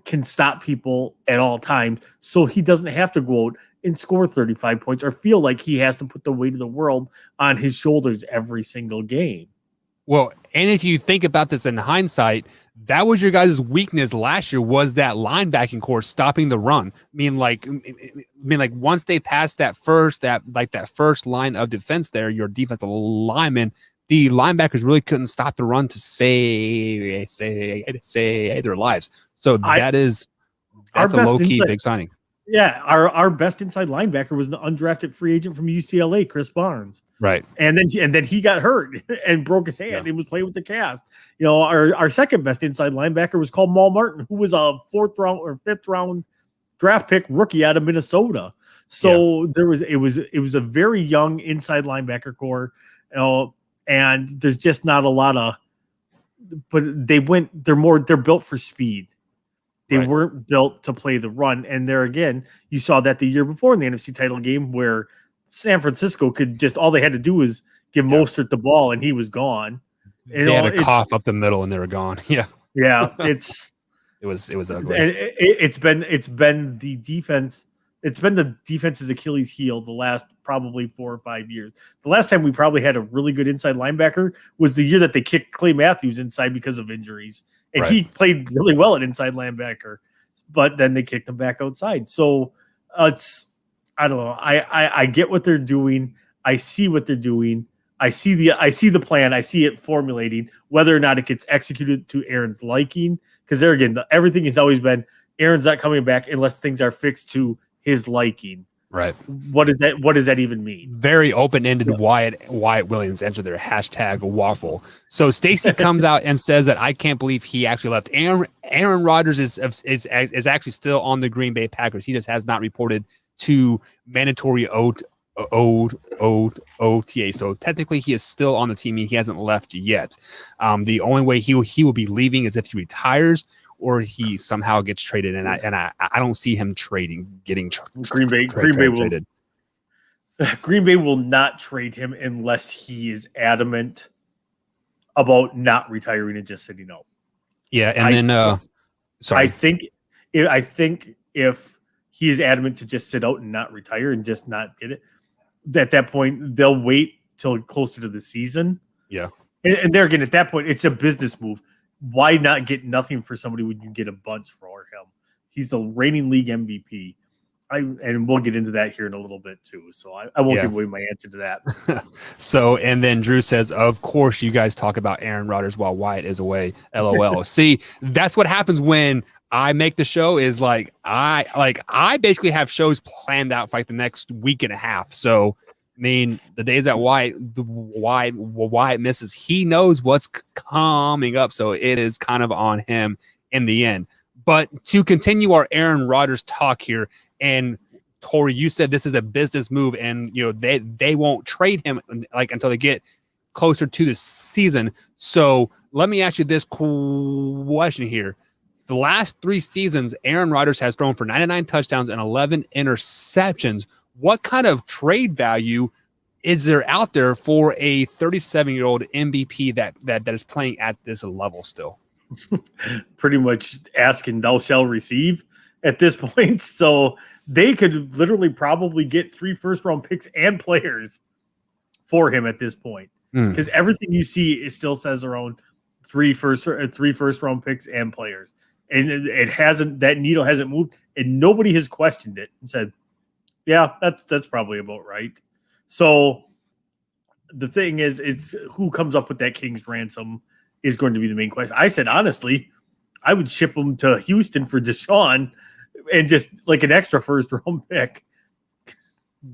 can stop people at all times, so he doesn't have to go out and score 35 points or feel like he has to put the weight of the world on his shoulders every single game. Well, and if you think about this in hindsight, that was your guys' weakness last year, was that linebacking core stopping the run. Like once they passed that first line of defense there, your defensive linemen, the linebackers really couldn't stop the run to save their lives. So that's a low-key big signing. Yeah, our best inside linebacker was an undrafted free agent from UCLA, Chris Barnes. Right. And then he got hurt and broke his hand and was playing with the cast. Our second best inside linebacker was called Mal Martin, who was a 4th round or 5th round draft pick rookie out of Minnesota. So it was a very young inside linebacker core, and there's just not a lot of, but they're built for speed. They weren't built to play the run. And there again, you saw that the year before in the NFC title game where San Francisco could just, all they had to do was give Mostert the ball and he was gone. They had a cough up the middle and they were gone. Yeah. Yeah. it was ugly. It's been the defense. It's been the defense's Achilles heel the last probably 4 or 5 years. The last time we probably had a really good inside linebacker was the year that they kicked Clay Matthews inside because of injuries. And he played really well at inside linebacker, but then they kicked him back outside. So I don't know. I get what they're doing. I see what they're doing. I see the plan. I see it formulating. Whether or not it gets executed to Aaron's liking, because there again, everything has always been Aaron's not coming back unless things are fixed to his liking. Right. What does that even mean? Very open-ended. Wyatt Williams entered their hashtag waffle. So Stacy comes out and says that I can't believe he actually left. Aaron Rodgers is actually still on the Green Bay Packers. He just has not reported to mandatory OTA. So technically he is still on the team. He hasn't left yet. The only way he will be leaving is if he retires or he somehow gets traded, and I don't see him getting Green Bay traded. Green Bay will not trade him unless he is adamant about not retiring and just sitting out. Yeah, and sorry. I think if he is adamant to just sit out and not retire and just not get it, at that point they'll wait till closer to the season. Yeah, and there again, at that point, it's a business move. Why not get nothing for somebody when you get a bunch for him? He's the reigning league MVP. And we'll get into that here in a little bit too. So I won't give away my answer to that. So, and then Drew says, of course you guys talk about Aaron Rodgers while Wyatt is away. LOL. See, that's what happens when I make the show is I basically have shows planned out for like the next week and a half. So, I mean, the days that Wyatt misses, he knows what's coming up. So it is kind of on him in the end. But to continue our Aaron Rodgers talk here, and Tori, you said this is a business move, and they won't trade him until they get closer to the season. So let me ask you this question here. The last 3 seasons, Aaron Rodgers has thrown for 99 touchdowns and 11 interceptions. What kind of trade value is there out there for a 37-year-old MVP that is playing at this level still? Pretty much asking thou shall receive at this point. So they could literally probably get 3 first-round picks and players for him at this point. Because everything you see, it still says around 3 first-round picks and players. And that needle hasn't moved, and nobody has questioned it and said, yeah, that's probably about right. So the thing is, it's who comes up with that king's ransom is going to be the main question. I said, honestly, I would ship him to Houston for Deshaun and just like an extra first-round pick.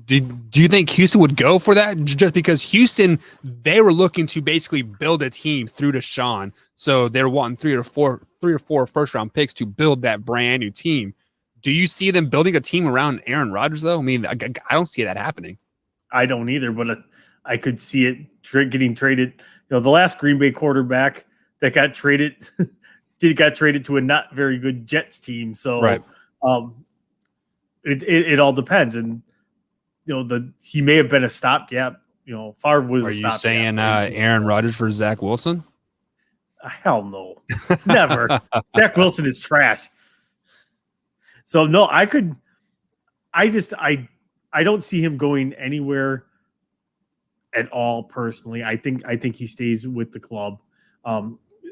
Do you think Houston would go for that? Just because Houston, they were looking to basically build a team through Deshaun. So they're wanting 3 or 4 first-round picks to build that brand new team. Do you see them building a team around Aaron Rodgers, though? I mean, I don't see that happening. I don't either, but I could see it getting traded. The last Green Bay quarterback that got traded to a not very good Jets team. So right. It all depends. And, he may have been a stopgap. Favre was Are a stopgap. you saying Aaron Rodgers for Zach Wilson? Hell no. Never. Zach Wilson is trash. So no, I don't see him going anywhere at all personally. I think he stays with the club.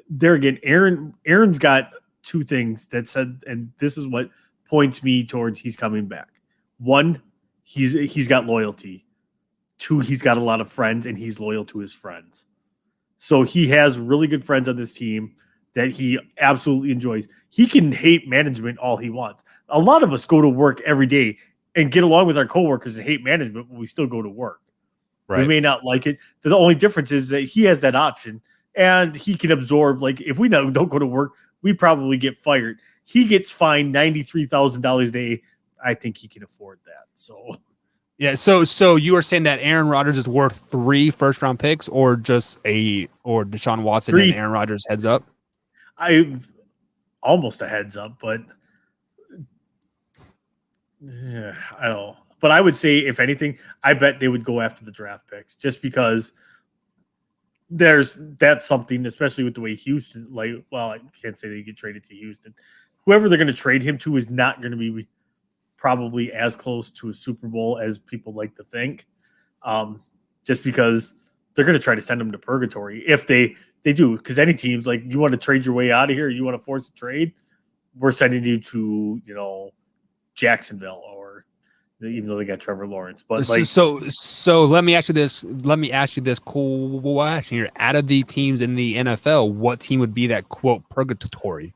There again, Aaron's got two things that said, and this is what points me towards he's coming back. One, he's got loyalty. Two, he's got a lot of friends and he's loyal to his friends. So he has really good friends on this team that he absolutely enjoys. He can hate management all he wants. A lot of us go to work every day and get along with our coworkers and hate management, but we still go to work. Right. We may not like it. The only difference is that he has that option and he can absorb. Like if we don't go to work, we probably get fired. He gets fined $93,000 a day. I think he can afford that. So, yeah. So you are saying that Aaron Rodgers is worth 3 first-round picks, or just or Deshaun Watson 3. and Aaron Rodgers heads up? I've almost a heads up, but yeah, I don't know. But I would say, if anything, I bet they would go after the draft picks just because that's something, especially with the way Houston, I can't say they get traded to Houston. Whoever they're going to trade him to is not going to be probably as close to a Super Bowl as people like to think, just because they're going to try to send him to purgatory if they do. Because any teams, like, you want to trade your way out of here, you want to force a trade, we're sending you to, Jacksonville, or even though they got Trevor Lawrence. But so let me ask you this. Let me ask you this cool question here. Out of the teams in the NFL, what team would be that quote purgatory?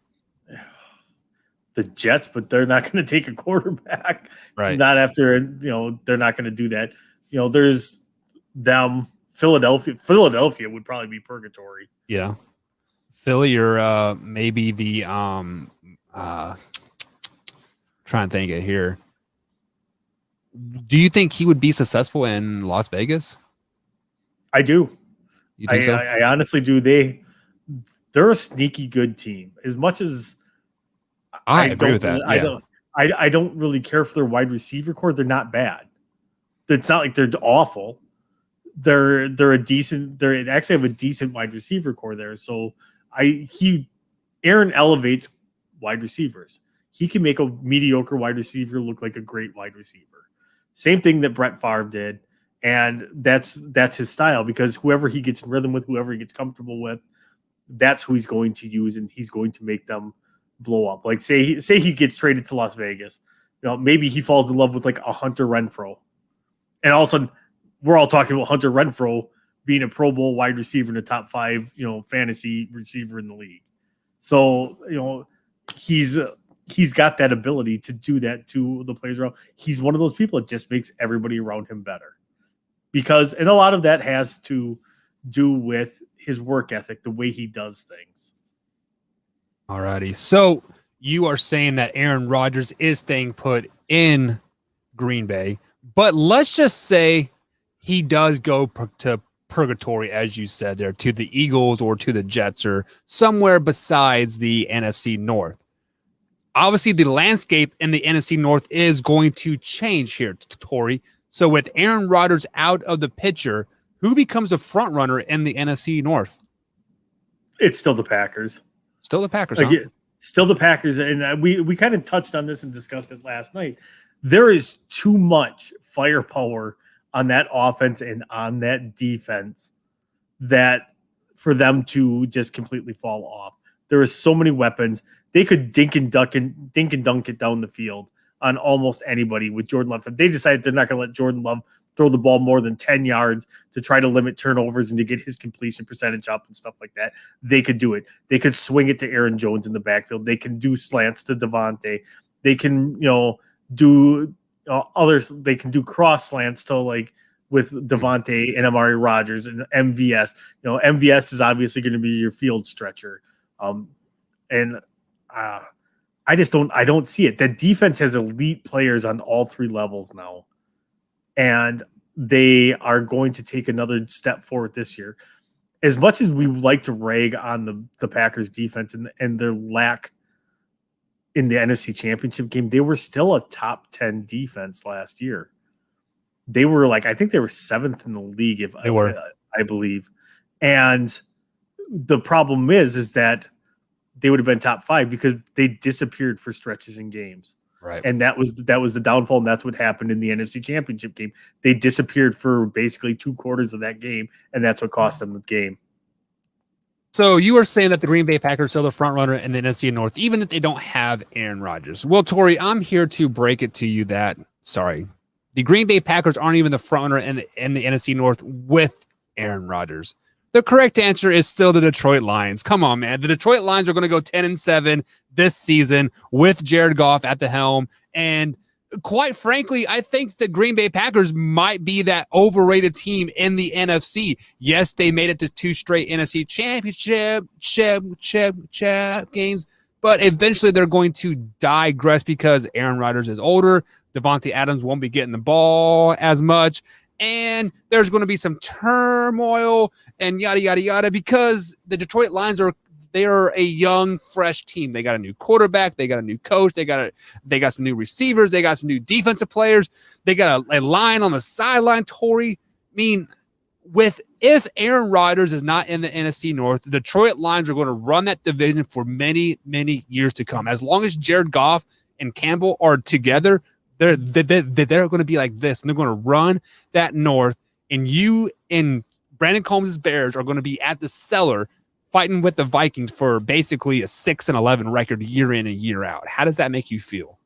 The Jets, but they're not going to take a quarterback. Right. Not after, they're not going to do that. There's them. Philadelphia would probably be purgatory. Yeah. Philly, or maybe the trying to think it here. Do you think he would be successful in Las Vegas? I do. You think so? I honestly do. They're a sneaky good team. As much as I agree with that. I don't really care for their wide receiver core. They're not bad. It's not like they're awful. They're a decent. They actually have a decent wide receiver core there. So Aaron elevates wide receivers. He can make a mediocre wide receiver look like a great wide receiver. Same thing that Brett Favre did, and that's his style, because whoever he gets in rhythm with, whoever he gets comfortable with, that's who he's going to use, and he's going to make them blow up. Like say he gets traded to Las Vegas, maybe he falls in love with like a Hunter Renfrow, and all of a sudden we're all talking about Hunter Renfrow being a Pro Bowl wide receiver in the top 5, fantasy receiver in the league. So he's got that ability to do that to the players around. He's one of those people that just makes everybody around him better, and a lot of that has to do with his work ethic, the way he does things. Alrighty. So you are saying that Aaron Rodgers is staying put in Green Bay, but let's just say he does go to purgatory, as you said there, to the Eagles or to the Jets or somewhere besides the NFC North. Obviously, the landscape in the NFC North is going to change here, Tori. So with Aaron Rodgers out of the picture, who becomes a front runner in the NFC North? It's still the Packers. Still the Packers, huh? Still the Packers. And we kind of touched on this and discussed it last night. There is too much firepower on that offense and on that defense that for them to just completely fall off. There are so many weapons. They could dink and dunk it down the field on almost anybody with Jordan Love. If they decided they're not going to let Jordan Love throw the ball more than 10 yards to try to limit turnovers and to get his completion percentage up and stuff like that, they could do it. They could swing it to Aaron Jones in the backfield. They can do slants to Devontae. They can, do others. They can do cross slants to with Devontae and Amari Rodgers and MVS. MVS is obviously going to be your field stretcher. I don't see it. That defense has elite players on all 3 levels now, and they are going to take another step forward this year. As much as we like to rag on the Packers defense and their lack in the NFC Championship game, they were still a top 10 defense last year. They were I think they were 7th in the league, I believe. And the problem is that they would have been top 5 because they disappeared for stretches in games. Right. And that was the downfall, and that's what happened in the NFC Championship game. They disappeared for basically 2 quarters of that game, and that's what cost them the game. So you are saying that the Green Bay Packers are still the front runner in the NFC North, even if they don't have Aaron Rodgers. Well, Tori, I'm here to break it to you that, the Green Bay Packers aren't even the front runner in the NFC North with Aaron Rodgers. The correct answer is still the Detroit Lions. Come on, man. The Detroit Lions are going to go 10-7 this season with Jared Goff at the helm. And quite frankly, I think the Green Bay Packers might be that overrated team in the NFC. Yes, they made it to 2 straight NFC championship games, but eventually they're going to digress because Aaron Rodgers is older. Devontae Adams won't be getting the ball as much. And there's going to be some turmoil and yada, yada, yada, because the Detroit Lions they're a young, fresh team. They got a new quarterback. They got a new coach. They got some new receivers. They got some new defensive players. They got a line on the sideline, Tori. I mean, if Aaron Rodgers is not in the NFC North, the Detroit Lions are going to run that division for many, many years to come. As long as Jared Goff and Campbell are together, they're going to be like this, and they're going to run that North, and you and Brandon Combs' Bears are going to be at the cellar fighting with the Vikings for basically a 6-11 record year in and year out. How does that make you feel?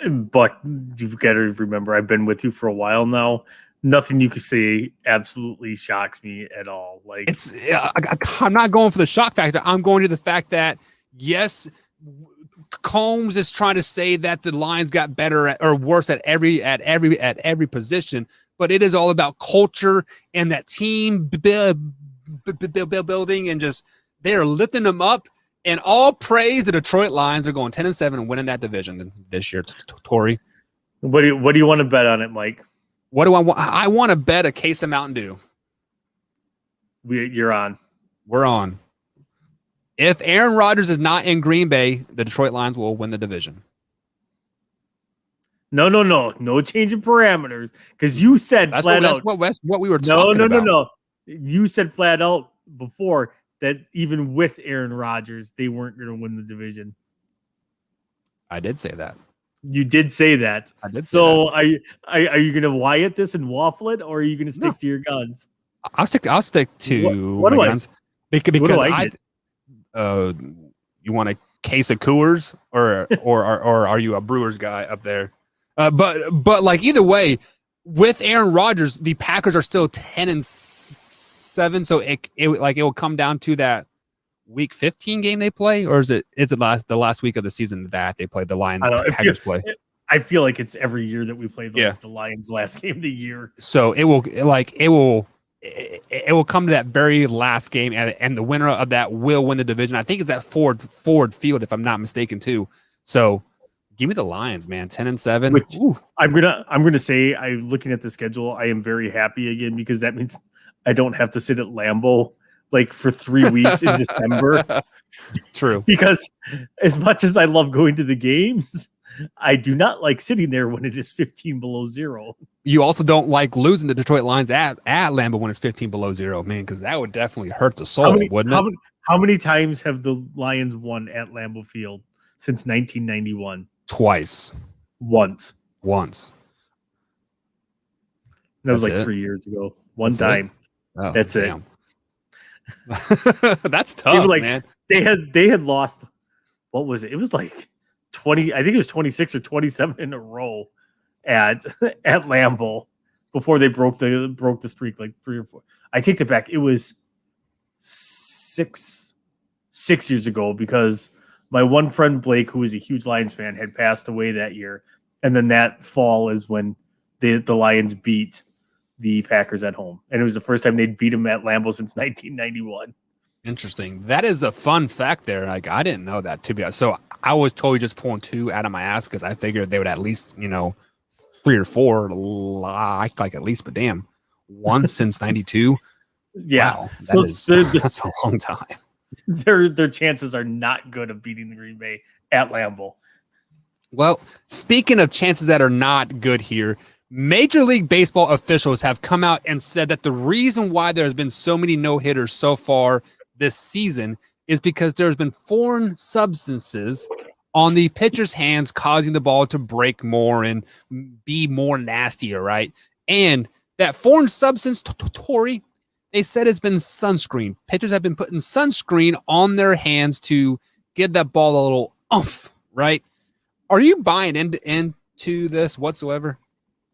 But you've got to remember, I've been with you for a while now. Nothing you can say absolutely shocks me at all. Like, it's I'm not going for the shock factor. I'm going to the fact that, yes, Combs is trying to say that the Lions got better or worse at every position, but it is all about culture and that team building, and just they're lifting them up. And all praise the Detroit Lions are going 10-7 and winning that division this year. Tori, what do you want to bet on it, Mike? What do I want? I want to bet a case of Mountain Dew. You're on. We're on. If Aaron Rodgers is not in Green Bay, the Detroit Lions will win the division. No change in parameters, because you said flat out. That's what we were talking about. No. You said flat out before that even with Aaron Rodgers, they weren't going to win the division. I did say that. You did say that. I did. So are you going to Wyatt this and waffle it, or are you going to stick to your guns? I'll stick to what my guns because what do I get? You want a case of Coors or are you a Brewers guy up there? But like either way, with Aaron Rodgers, the Packers are still 10-7, so it will come down to that week 15 game they play, or is it the last week of the season that they play the Lions? Packers play. I feel like it's every year that we play the Lions last game of the year. So it will come to that very last game, and the winner of that will win the division. I think it's at Ford Field, if I'm not mistaken, too. So give me the Lions, man. 10-7. Which I'm gonna say, I'm looking at the schedule. I am very happy again, because that means I don't have to sit at Lambeau like for 3 weeks in December. True. Because as much as I love going to the games, I do not like sitting there when it is 15 below zero. You also don't like losing the Detroit Lions at Lambeau when it's 15 below zero, man, because that would definitely hurt the soul, wouldn't it? How many times have the Lions won at Lambeau Field since 1991? Twice. Once. That was like 3 years ago. One time. Oh, that's damn. it. That's tough, man. They had lost. What was it? It was like 20. I think it was 26 or 27 in a row at Lambeau before they broke the streak, like 3 or 4. I take it back. It was six years ago, because my one friend Blake, who was a huge Lions fan, had passed away that year, and then that fall is when the Lions beat the Packers at home, and it was the first time they'd beat them at Lambeau since 1991. Interesting. That is a fun fact there. Like, I didn't know that, to be honest. So I was totally just pulling 2 out of my ass, because I figured they would at least, 3 or 4 like at least, but damn, once since 92. Yeah. Wow, that's a long time. Their chances are not good of beating the Green Bay at Lambeau. Well, speaking of chances that are not good here, Major League Baseball officials have come out and said that the reason why there's been so many no-hitters so far this season is because there's been foreign substances on the pitcher's hands causing the ball to break more and be more nastier, right? And that foreign substance, Tori, they said it's been sunscreen. Pitchers have been putting sunscreen on their hands to give that ball a little oomph, right? Are you buying into this whatsoever?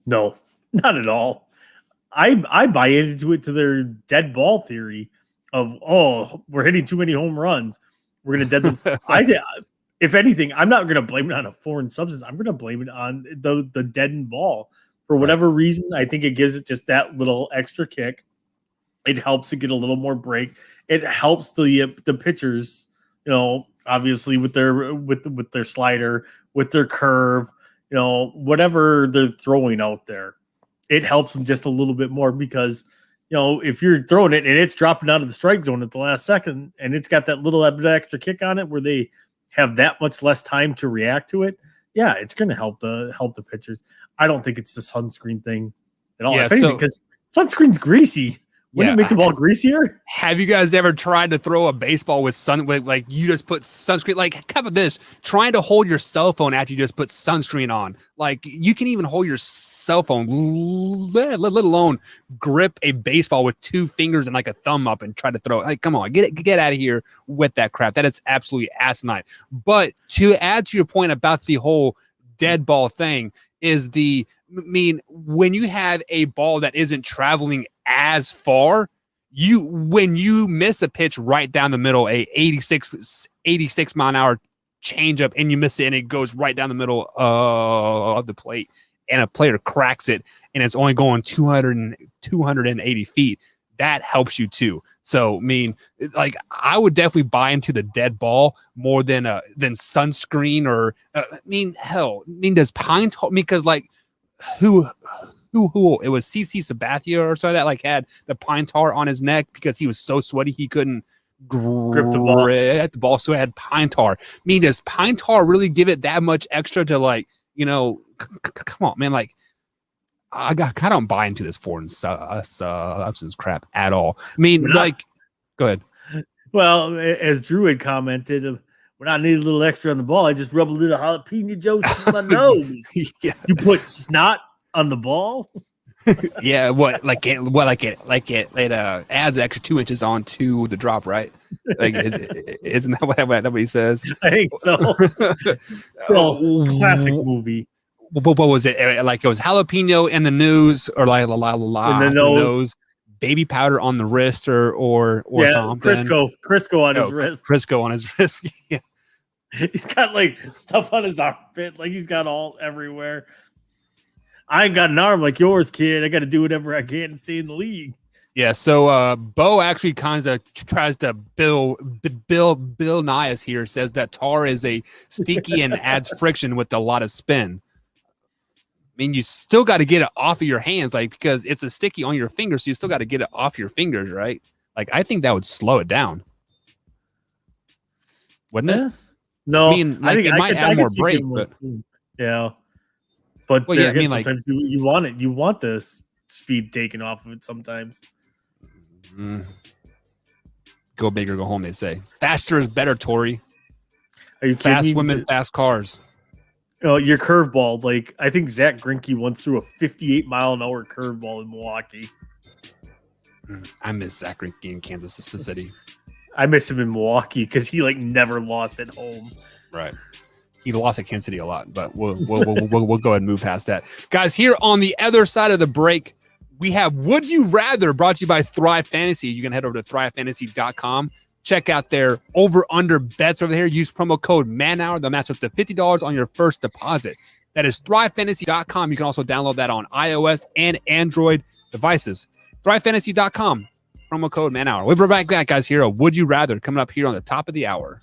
No, not at all. I buy into it to their dead ball theory of, oh, we're hitting too many home runs. We're going to dead them. If anything, I'm not going to blame it on a foreign substance. I'm going to blame it on the deadened ball. For whatever reason, I think it gives it just that little extra kick. It helps it get a little more break. It helps the pitchers, obviously with their slider, with their curve, whatever they're throwing out there. It helps them just a little bit more because, if you're throwing it and it's dropping out of the strike zone at the last second and it's got that little bit of extra kick on it where they have that much less time to react to it, yeah, it's going to help the pitchers. I don't think it's the sunscreen thing at all. Yeah, because sunscreen's greasy. Wouldn't it make the ball greasier? Have you guys ever tried to throw a baseball with like you just put sunscreen? Like, how about this? Trying to hold your cell phone after you just put sunscreen on. Like, you can even hold your cell phone, let alone grip a baseball with 2 fingers and like a thumb up and try to throw it. Like, come on, get out of here with that crap. That is absolutely asinine. But to add to your point about the whole dead ball thing is when you have a ball that isn't traveling as far, when you miss a pitch right down the middle, a 86 mile an hour changeup, and you miss it and it goes right down the middle of the plate and a player cracks it and it's only going 280 feet, that helps you too. So, I would definitely buy into the dead ball more than sunscreen or, does pine tar, because who it was CC Sabathia or so that had the pine tar on his neck because he was so sweaty he couldn't grip the ball, so it had pine tar. Does pine tar really give it that much extra to come on, man, I don't buy into this foreign substance crap at all. Go ahead. Well, as Drew had commented, when I need a little extra on the ball, I just rub a little jalapeno juice in my nose. Yeah. You put snot on the ball? Yeah, it adds extra 2 inches onto the drop, right? Isn't that what he says? I think so. Still, classic movie. What was it? It was jalapeno in the news, or in the nose, baby powder on the wrist, or something. Crisco on his wrist. Crisco on his wrist. Yeah. He's got stuff on his armpit, he's got all everywhere. I ain't got an arm like yours, kid. I got to do whatever I can to stay in the league. Yeah, so Bo actually kind of tries to Bill Nias here says that tar is a sticky and adds friction with a lot of spin. You still got to get it off of your hands, because it's a sticky on your fingers, so you still got to get it off your fingers, right? I think that would slow it down, wouldn't it? No, I think it might add more break, but yeah. But sometimes you want it. You want the speed taken off of it sometimes. Go big or go home, they say. Faster is better, Tori. Are you fast women, fast cars? Your curveball. I think Zach Greinke once threw a 58-mile-an-hour curveball in Milwaukee. I miss Zach Greinke in Kansas City. I miss him in Milwaukee because he never lost at home. Right. He lost at Kansas City a lot, but we'll go ahead and move past that. Guys, here on the other side of the break, we have Would You Rather, brought to you by Thrive Fantasy. You can head over to thrivefantasy.com. Check out their over-under bets over there. Use promo code MANHOUR. They'll match up to $50 on your first deposit. That is thrivefantasy.com. You can also download that on iOS and Android devices. Thrivefantasy.com. Promo code MANHOUR. We'll be right back, guys, here. Would You Rather coming up here on the top of the hour.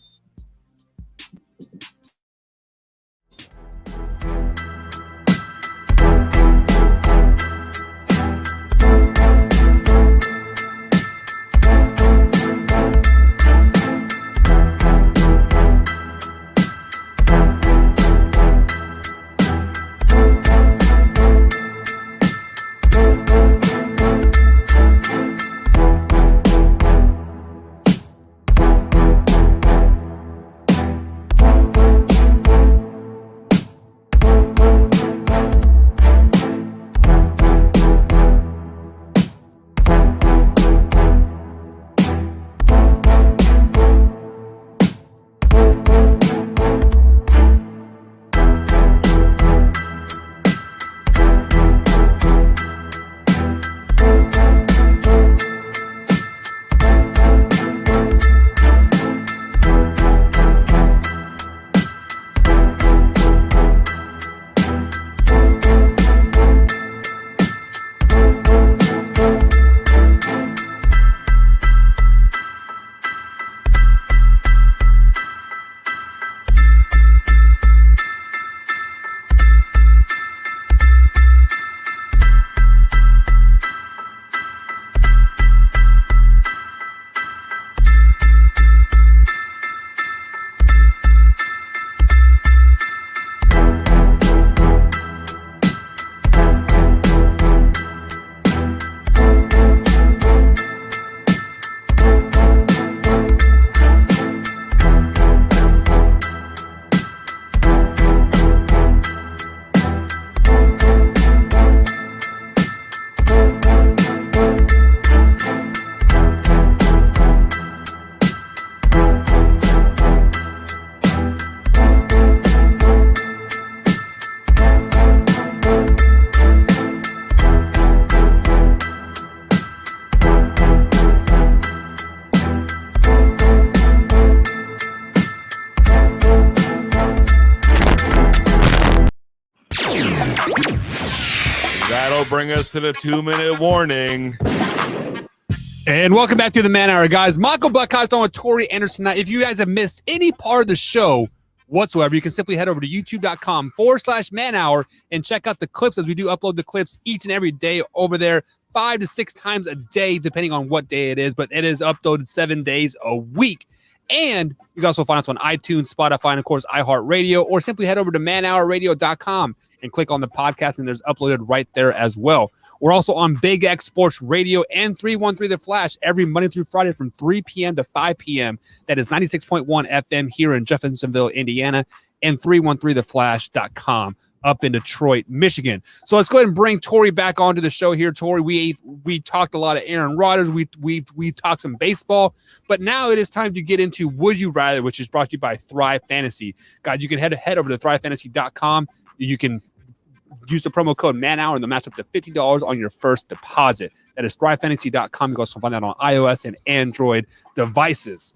That'll bring us to the 2-minute warning. And welcome back to the Man Hour, guys. Michael Buckhouse on with Tori Anderson tonight. If you guys have missed any part of the show whatsoever, you can simply head over to youtube.com/Man Hour and check out the clips, as we do upload the clips each and every day over there, 5 to 6 times a day, depending on what day it is. But it is uploaded 7 days a week. And you can also find us on iTunes, Spotify, and of course, iHeartRadio, or simply head over to manhourradio.com and click on the podcast, and there's uploaded right there as well. We're also on Big X Sports Radio and 313 The Flash every Monday through Friday from 3 p.m. to 5 p.m. That is 96.1 FM here in Jeffersonville, Indiana, and 313theflash.com up in Detroit, Michigan. So let's go ahead and bring Tori back onto the show here. Tori, we talked a lot of Aaron Rodgers. We talked some baseball, but now it is time to get into Would You Rather, which is brought to you by Thrive Fantasy. Guys, you can head over to thrivefantasy.com. You can use the promo code MANHOUR and they'll match up to $50 on your first deposit. That is thrivefantasy.com. You can also find that on iOS and Android devices.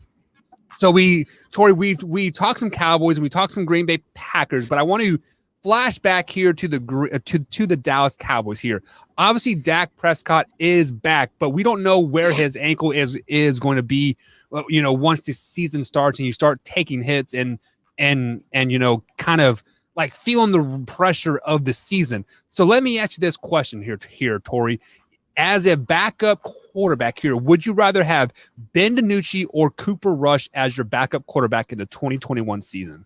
So we talked some Cowboys and we talked some Green Bay Packers, but I want to flash back here to the Dallas Cowboys here. Obviously, Dak Prescott is back, but we don't know where his ankle is going to be. Once the season starts and you start taking hits and kind of like feeling the pressure of the season. So let me ask you this question here, Tori. As a backup quarterback here, would you rather have Ben DiNucci or Cooper Rush as your backup quarterback in the 2021 season?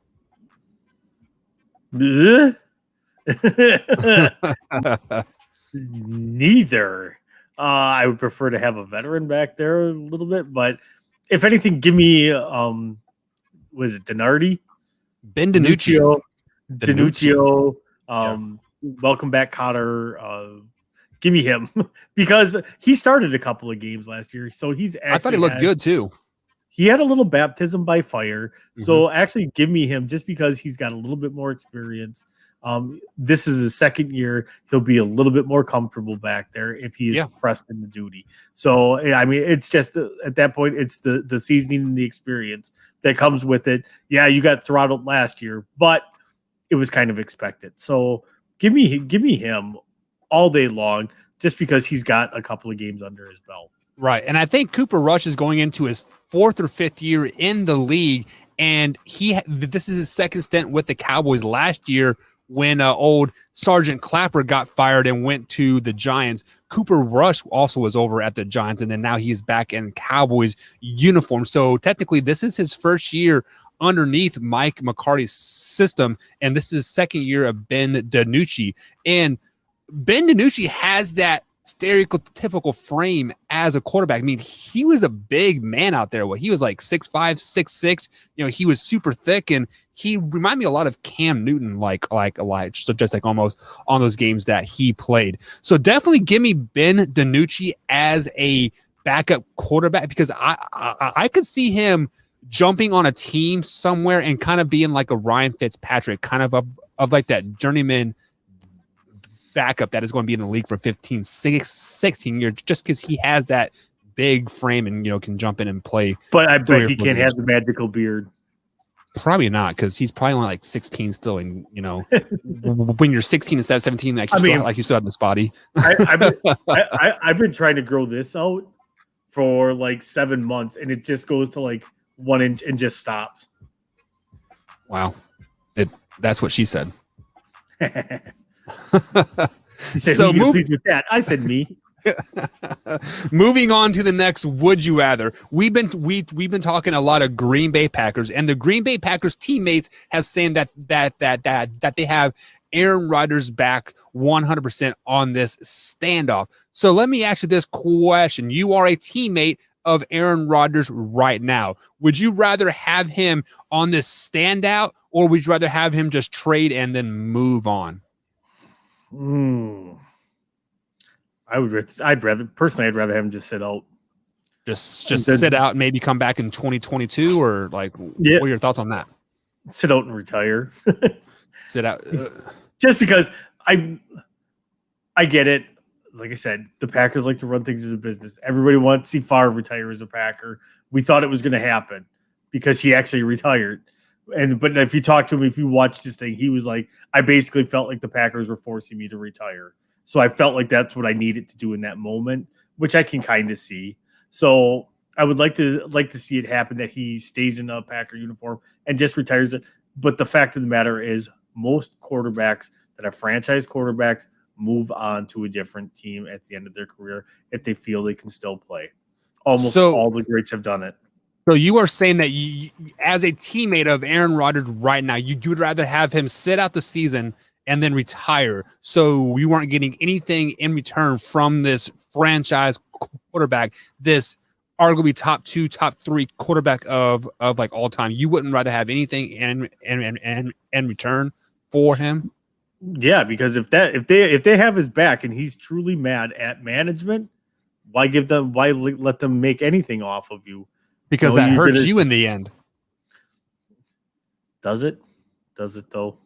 Neither. I would prefer to have a veteran back there a little bit, but if anything, give me was it Denardi? Ben DiNucci. DiNuccio. Welcome back, Cotter. Give me him because he started a couple of games last year, so I thought he looked good too. He had a little baptism by fire, so actually give me him just because he's got a little bit more experience. This is his second year. He'll be a little bit more comfortable back there if he is pressed into duty. So, I mean, it's just at that point, it's the seasoning and the experience that comes with it. Yeah, you got throttled last year, but it was kind of expected. So give me him all day long just because he's got a couple of games under his belt. Right. And I think Cooper Rush is going into his 4th or 5th year in the league. And this is his second stint with the Cowboys last year when old Sergeant Clapper got fired and went to the Giants. Cooper Rush also was over at the Giants, and then now he is back in Cowboys uniform. So technically this is his first year underneath Mike McCarthy's system, and this is his second year of Ben DiNucci. And Ben DiNucci has that stereotypical frame as a quarterback. I mean, he was a big man out there. He was like 6'5", 6'6". He was super thick, and he reminded me a lot of Cam Newton, like just like almost on those games that he played. So definitely give me Ben DiNucci as a backup quarterback because I could see him jumping on a team somewhere and kind of being like a Ryan Fitzpatrick, kind of like that journeyman backup that is going to be in the league for 16 years just because he has that big frame and can jump in and play. But I bet he can't have the magical beard. Probably not, because he's probably only like 16 still, and when you're 16 instead of 17, like you still have the spotty. I've been trying to grow this out for like 7 months, and it just goes to like 1 inch and just stops. Wow, that's what she said. He said, so pleased with that. I said me. Moving on to the next Would You Rather. We've been talking a lot of Green Bay Packers, and the Green Bay Packers teammates have saying that they have Aaron Rodgers back 100% on this standoff. So let me ask you this question. You are a teammate of Aaron Rodgers right now. Would you rather have him on this standout, or would you rather have him just trade and then move on? I'd rather have him just sit out. Just sit out and maybe come back in 2022, or like, what are your thoughts on that? Sit out and retire. Sit out. Just because I get it. Like I said, the Packers like to run things as a business. Everybody wants to see Favre retire as a Packer. We thought it was going to happen because he actually retired. But if you talk to him, if you watch this thing, he was like, I basically felt like the Packers were forcing me to retire. So I felt like that's what I needed to do in that moment, which I can kind of see. So I would like to see it happen that he stays in a Packer uniform and just retires it. But the fact of the matter is, most quarterbacks that are franchise quarterbacks move on to a different team at the end of their career if they feel they can still play. Almost all the greats have done it. So you are saying that you, as a teammate of Aaron Rodgers right now, you would rather have him sit out the season and then retire, so you weren't getting anything in return from this franchise quarterback, this arguably top 2, top 3 quarterback of like all time. You wouldn't rather have anything in return for him? Yeah, because if they have his back and he's truly mad at management, why let them make anything off of you? Because that hurts you in the end. Does it? Does it though?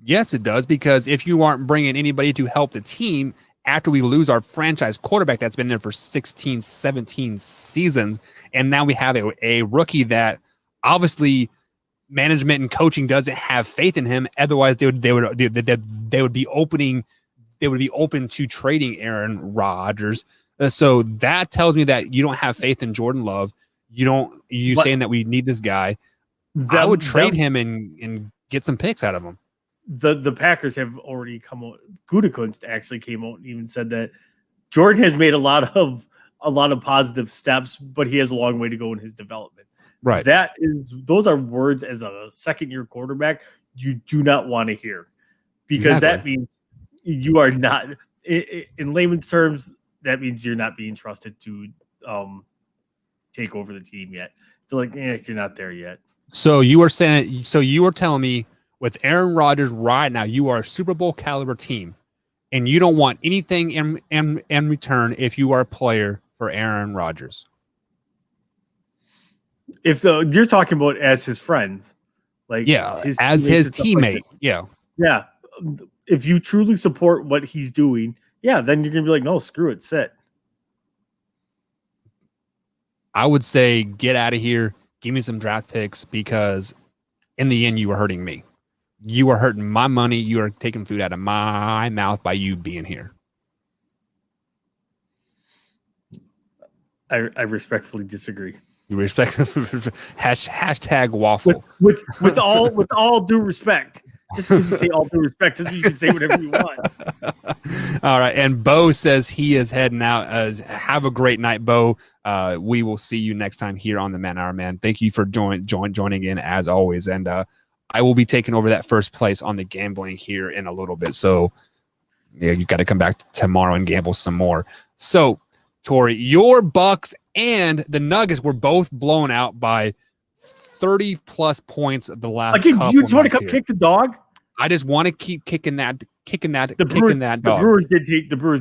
Yes, it does, because if you aren't bringing anybody to help the team after we lose our franchise quarterback that's been there for 16, 17 seasons, and now we have a rookie that obviously management and coaching doesn't have faith in him. Otherwise, they would be open to trading Aaron Rodgers. So that tells me that you don't have faith in Jordan Love. Saying that we need this guy. I would trade him and get some picks out of him. The Packers have already come out. Gutekunst actually came out and even said that Jordan has made a lot of positive steps, but he has a long way to go in his development. Right. Those are words as a second-year quarterback you do not want to hear, because that means you are not, in layman's terms, that means you're not being trusted to take over the team yet. They're like, you're not there yet. So you were telling me with Aaron Rodgers right now, you are a Super Bowl caliber team, and you don't want anything in return if you are a player for Aaron Rodgers. If you're talking about as his friends, like as his teammate, yeah. If you truly support what he's doing, then you're gonna be like, no, screw it, sit. I would say get out of here. Give me some draft picks, because in the end, you are hurting me. You are hurting my money. You are taking food out of my mouth by you being here. I respectfully disagree. You respect hashtag waffle. With all due respect. Just because you say all due respect doesn't mean you can say whatever you want. All right. And Bo says he is heading out. Have a great night, Bo. We will see you next time here on the Man Hour, man. Thank you for joining in as always. And I will be taking over that first place on the gambling here in a little bit. So you got to come back tomorrow and gamble some more. So, Tori, your Bucks and the Nuggets were both blown out by 30 plus points the last. Again, you just want to come kick the dog? I just want to keep kicking that dog. The Brewers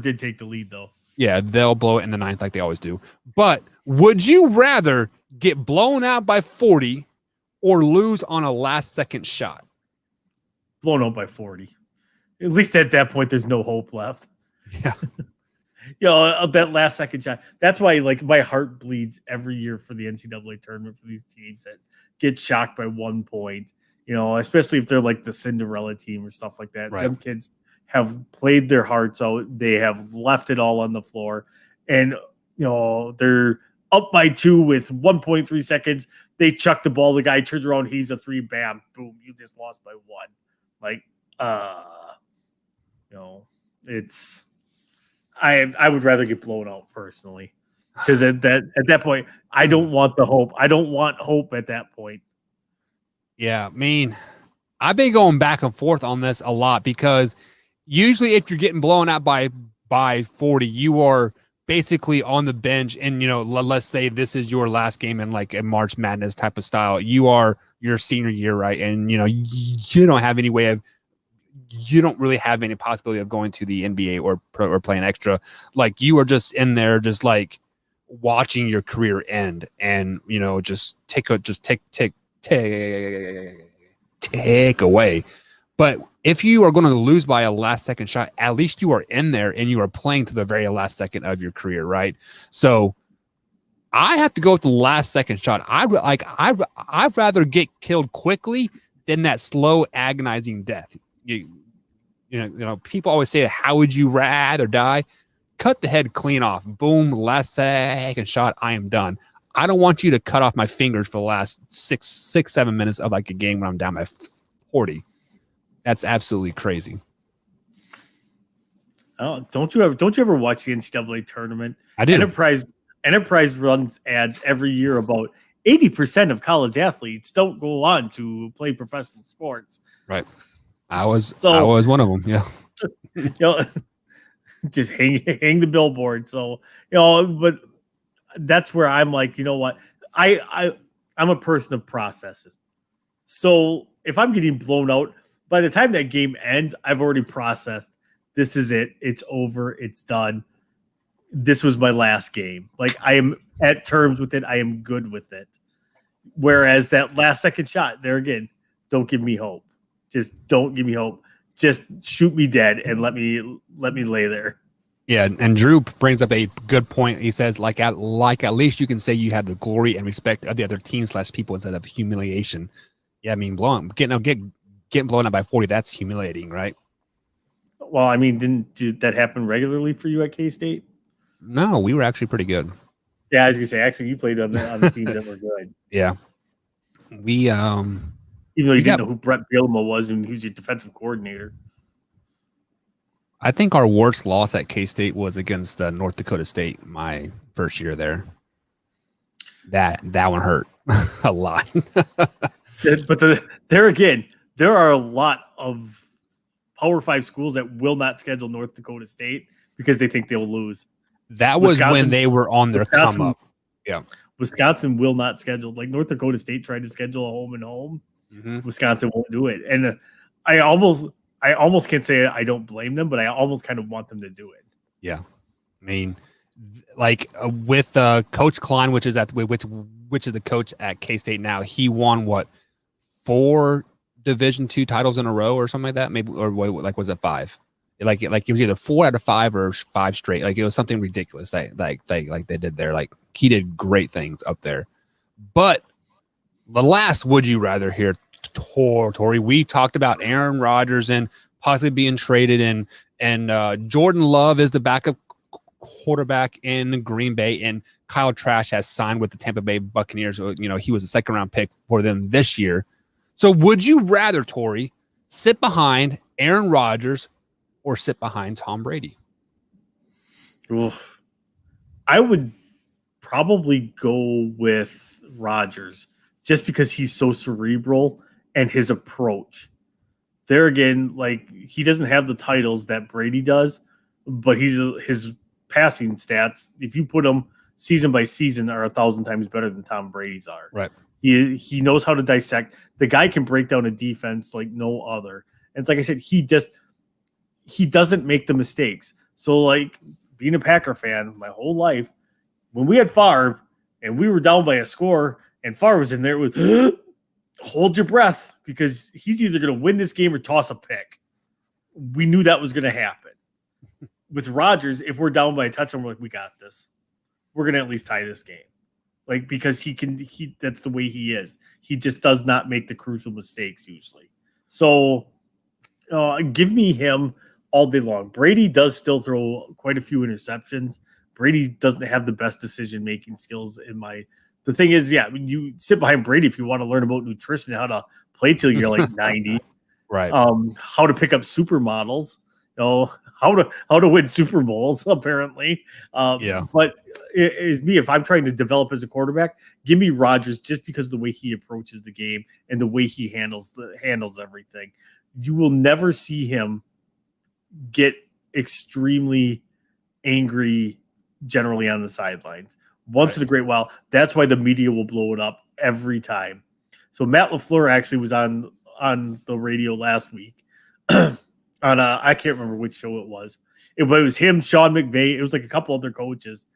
did take the lead though. Yeah, they'll blow it in the 9th like they always do. But would you rather get blown out by 40 or lose on a last second shot? Blown out by 40. At least at that point, there's no hope left. Yeah. That last second shot. That's why, like, my heart bleeds every year for the NCAA tournament for these teams that get shocked by 1 point. Especially if they're like the Cinderella team or stuff like that. Right. Them kids have played their hearts out. They have left it all on the floor, and they're up by 2 with 1.3 seconds. They chuck the ball. The guy turns around, heaves a 3. Bam, boom! You just lost by 1. Like, it's. I would rather get blown out personally, because at that point, I don't want the hope. I don't want hope at that point. Yeah, I mean, I've been going back and forth on this a lot, because usually if you're getting blown out by 40, you are basically on the bench, and let's say this is your last game in like a March Madness type of style. You are your senior year, right? And you don't have any way of. You don't really have any possibility of going to the NBA or playing extra. Like, you are just in there, just like watching your career end, and just take away. But if you are going to lose by a last second shot, at least you are in there and you are playing to the very last second of your career, right? So I have to go with the last second shot. I'd rather get killed quickly than that slow, agonizing death. People always say, how would you rather die? Cut the head clean off. Boom, last second shot. I am done. I don't want you to cut off my fingers for the last 7 minutes of like a game when I'm down by 40. That's absolutely crazy. Oh, don't you ever watch the NCAA tournament? I do. Enterprise runs ads every year about 80% of college athletes don't go on to play professional sports. Right. I was one of them. Yeah. Just hang the billboard. So, but that's where I'm like, you know what? I'm a person of processes. So if I'm getting blown out, by the time that game ends, I've already processed. This is it. It's over. It's done. This was my last game. Like, I am at terms with it. I am good with it. Whereas that last second shot there again, don't give me hope. Just don't give me hope. Just shoot me dead and let me lay there. Yeah, and Drew brings up a good point. He says, at least you can say you have the glory and respect of the other team/people instead of humiliation. Yeah, I mean, getting blown up by 40, that's humiliating, right? Well, I mean, did that happen regularly for you at K-State? No, we were actually pretty good. Yeah, I was gonna say, actually, you played on the teams that were good. Yeah, we even though you didn't know who Brett Bielema was and he was your defensive coordinator. I think our worst loss at K-State was against North Dakota State my first year there. That one hurt a lot. But there again, there are a lot of Power 5 schools that will not schedule North Dakota State because they think they'll lose. That was when they were on their come up. Yeah. Wisconsin will not schedule. Like, North Dakota State tried to schedule a home and home. Mm-hmm. Wisconsin won't do it. And I almost can't say I don't blame them, but I almost kind of want them to do it. Yeah. I mean, with Coach Klein, which is the coach at K-State now, he won 4 Division II titles in a row or something like that, maybe, or was it 5? Like it was either 4 out of 5 or 5 straight. Like, it was something ridiculous. They did there. Like, he did great things up there. But the last would you rather here, Tori, we talked about Aaron Rodgers and possibly being traded, and Jordan Love is the backup quarterback in Green Bay, and Kyle Trask has signed with the Tampa Bay Buccaneers. So, he was a second-round pick for them this year. So would you rather, Tori, sit behind Aaron Rodgers or sit behind Tom Brady? Oof. I would probably go with Rodgers just because he's so cerebral and his approach. There again, he doesn't have the titles that Brady does, but his passing stats, if you put them season by season, are 1,000 times better than Tom Brady's are. Right. He knows how to dissect. The guy can break down a defense like no other. And it's like I said, he doesn't make the mistakes. So, being a Packer fan my whole life, when we had Favre and we were down by a score and Favre was in there, it was hold your breath because he's either going to win this game or toss a pick. We knew that was going to happen. With Rodgers, if we're down by a touchdown, we're like, we got this. We're going to at least tie this game. Because that's the way he is. He just does not make the crucial mistakes usually. So give me him all day long. Brady does still throw quite a few interceptions. Brady doesn't have the best decision-making skills the thing is, you sit behind Brady if you want to learn about nutrition, how to play till you're 90. Right. How to pick up supermodels. How to win Super Bowls, apparently. But it's me, if I'm trying to develop as a quarterback, give me Rodgers just because of the way he approaches the game and the way he handles everything. You will never see him get extremely angry generally on the sidelines. Once in a great while. That's why the media will blow it up every time. So Matt LaFleur actually was on the radio last week. I can't remember which show it was. It was him, Sean McVay. It was a couple other coaches.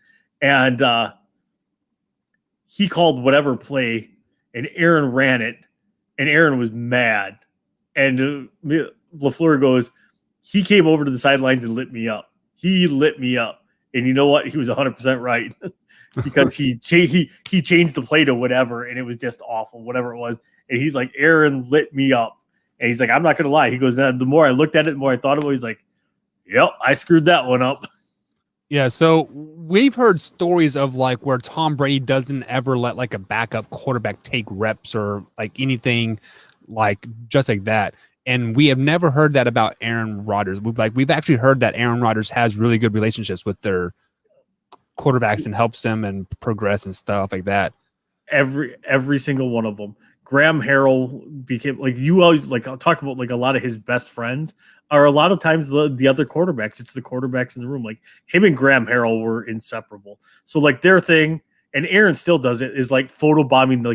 And he called whatever play, and Aaron ran it, and Aaron was mad. And LaFleur goes, he came over to the sidelines and lit me up. He lit me up. And you know what? He was 100% right. because he changed the play to whatever, and it was just awful, whatever it was. And he's like, Aaron lit me up. And he's like, I'm not going to lie. He goes, the more I looked at it, the more I thought about it. He's like, yep, I screwed that one up. Yeah, so we've heard stories of like where Tom Brady doesn't ever let like a backup quarterback take reps or like anything like just like that. And we have never heard that about Aaron Rodgers. We've actually heard that Aaron Rodgers has really good relationships with their quarterbacks and helps them and progress and stuff like that. Every single one of them. Graham Harrell became like, you always like, I'll talk about like a lot of his best friends are a lot of times the other quarterbacks. It's the quarterbacks in the room. Like him and Graham Harrell were inseparable. So like their thing, and Aaron still does it, is like photobombing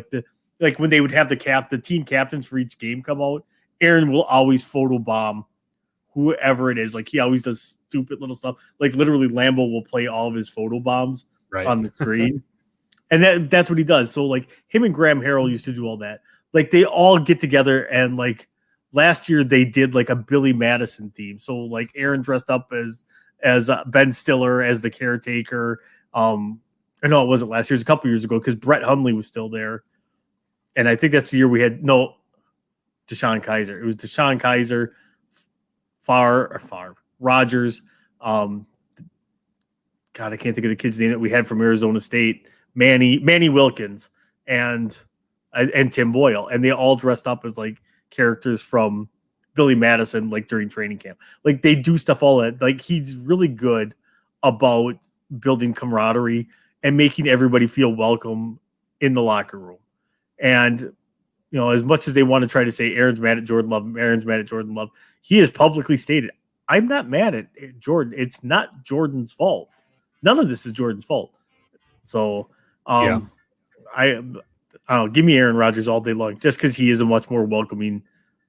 like when they would have the team captains for each game come out, Aaron will always photobomb whoever it is. Like he always does stupid little stuff. Like literally Lambeau will play all of his photobombs on the screen. And that's what he does. So like him and Graham Harrell used to do all that. Like they all get together, and like last year they did like a Billy Madison theme. So like Aaron dressed up as Ben Stiller as the caretaker. I know it wasn't last year, it was a couple years ago because Brett Hundley was still there. And I think that's the year we had Deshaun Kaiser. It was Deshaun Kaiser, Favre, Rodgers. God, I can't think of the kid's name that we had from Arizona State. Manny Wilkins and Tim Boyle, and they all dressed up as like characters from Billy Madison, like during training camp. Like they do stuff all that. Like he's really good about building camaraderie and making everybody feel welcome in the locker room. And you know, as much as they want to try to say Aaron's mad at Jordan Love, he has publicly stated, "I'm not mad at Jordan. It's not Jordan's fault. None of this is Jordan's fault." So. I don't know, give me Aaron Rodgers all day long, just because he is a much more welcoming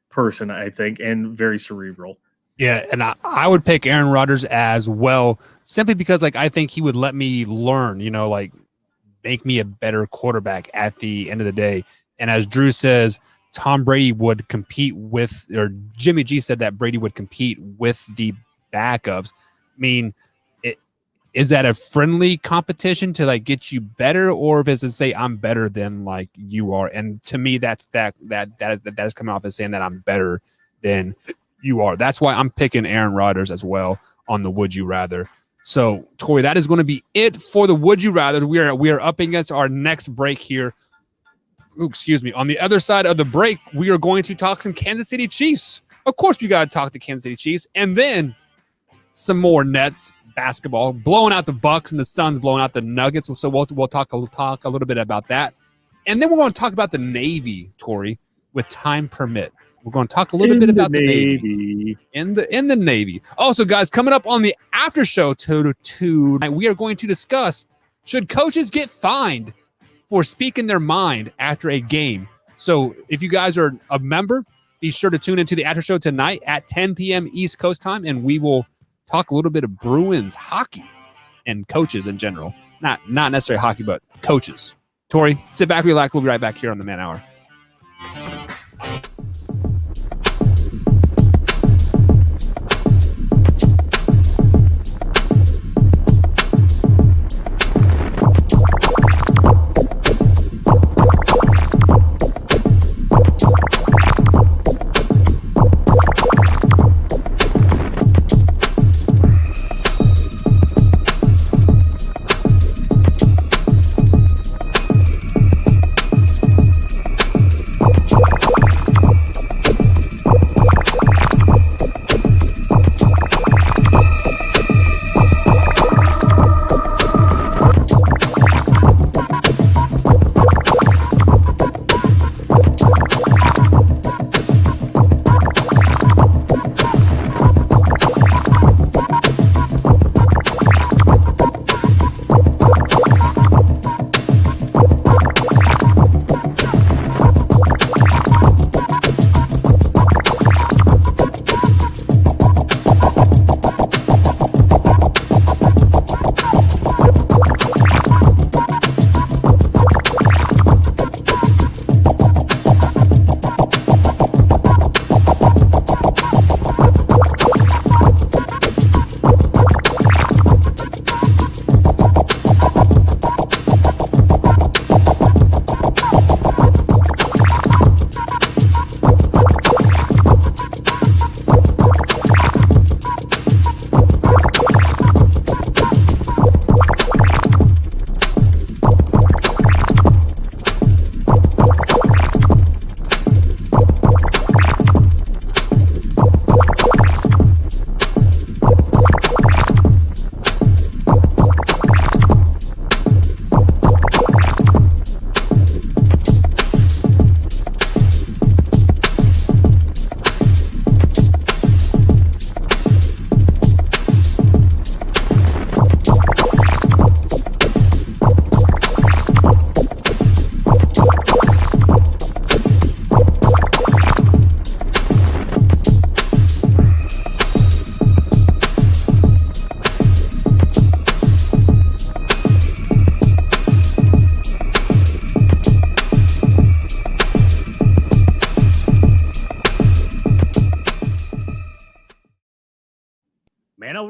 person, I think, and very cerebral. Yeah, and I would pick Aaron Rodgers as well, simply because like I think he would let me learn, you know, like make me a better quarterback at the end of the day. And as Drew says, Tom Brady would compete with, or Jimmy G said that Brady would compete with the backups. I mean, is that a friendly competition to like get you better, or if it's to say I'm better than like you are? And to me, that is coming off as saying that I'm better than you are. That's why I'm picking Aaron Rodgers as well on the Would You Rather. So Tori, that is going to be it for the Would You Rather. We are up against our next break here. Ooh, excuse me. On the other side of the break, we are going to talk some Kansas City Chiefs. Of course, we got to talk to Kansas City Chiefs, and then some more Nets basketball, blowing out the Bucks, and the Suns blowing out the Nuggets. So we'll talk a little bit about that, and then we're going to talk about the Navy, Tori, with time permit. We're going to talk a little bit about the Navy in the Navy. Also, guys, coming up on the after show tonight, we are going to discuss, should coaches get fined for speaking their mind after a game? So if you guys are a member, be sure to tune into the after show tonight at 10 p.m. East Coast time, and we will talk a little bit of Bruins hockey and coaches in general. Not necessarily hockey, but coaches. Tori, sit back, relax. We'll be right back here on the Man Hour.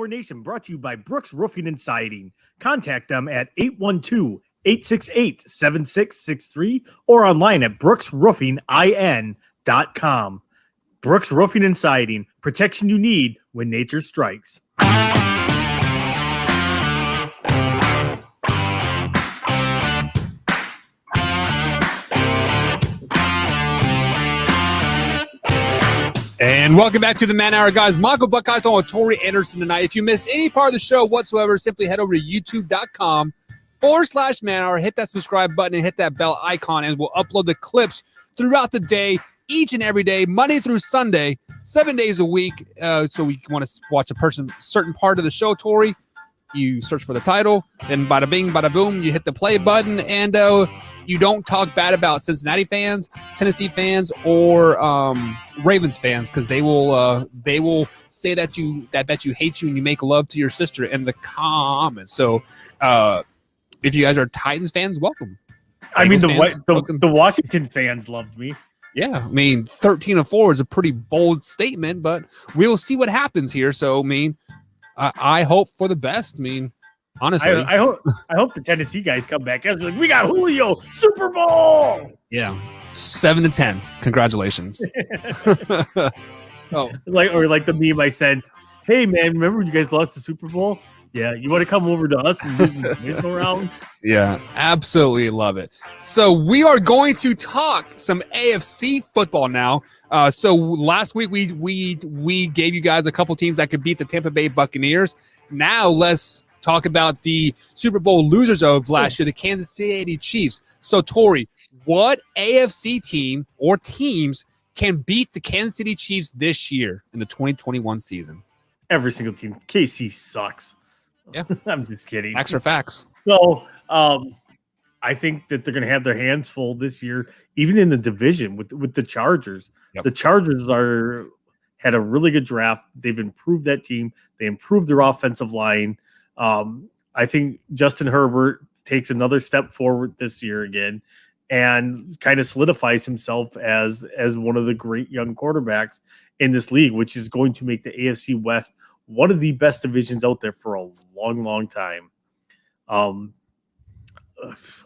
Nation brought to you by Brooks Roofing and Siding. Contact them at 812-868-7663 or online at brooksroofingin.com. Brooks Roofing and Siding, protection you need when nature strikes. And welcome back to the Man Hour, guys. Michael Buckeyes on with Tori Anderson tonight. If you missed any part of the show whatsoever, simply head over to youtube.com/Man Hour, hit that subscribe button and hit that bell icon, and we'll upload the clips throughout the day, each and every day, Monday through Sunday, 7 days a week. So we want to watch a certain part of the show, Tori. You search for the title, then bada bing, bada boom, you hit the play button, and you don't talk bad about Cincinnati fans, Tennessee fans, or Ravens fans, because they will say that you hate you and you make love to your sister in the comments. So if you guys are Titans fans, welcome. I mean, Bengals the Washington fans loved me. Yeah, I mean, 13-4 is a pretty bold statement, but we'll see what happens here. So, I mean, I hope for the best. I mean, honestly, I hope the Tennessee guys come back. Like, we got Julio, Super Bowl. Yeah, 7-10. Congratulations. like the meme I sent. Hey man, remember when you guys lost the Super Bowl? Yeah, you want to come over to us and lose the divisional round? Yeah, absolutely love it. So we are going to talk some AFC football now. So last week we gave you guys a couple teams that could beat the Tampa Bay Buccaneers. Now let's talk about the Super Bowl losers of last year, the Kansas City Chiefs. So Tori, what AFC team or teams can beat the Kansas City Chiefs this year in the 2021 season? Every single team. KC sucks. Yeah, I'm just kidding. Extra facts. So I think that they're going to have their hands full this year, even in the division with the Chargers. Yep. The Chargers had a really good draft. They've improved that team. They improved their offensive line. I think Justin Herbert takes another step forward this year again and kind of solidifies himself as one of the great young quarterbacks in this league, which is going to make the AFC West one of the best divisions out there for a long, long time.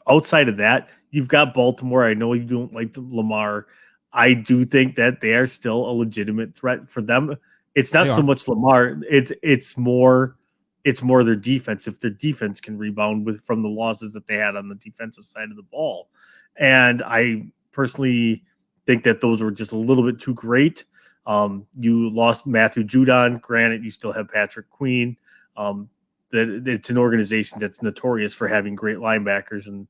Outside of that, you've got Baltimore. I know you don't like Lamar. I do think that they are still a legitimate threat for them. It's not so much Lamar. It's more their defense. If their defense can rebound from the losses that they had on the defensive side of the ball. And I personally think that those were just a little bit too great. You lost Matthew Judon. Granted, you still have Patrick Queen. That it's an organization that's notorious for having great linebackers, and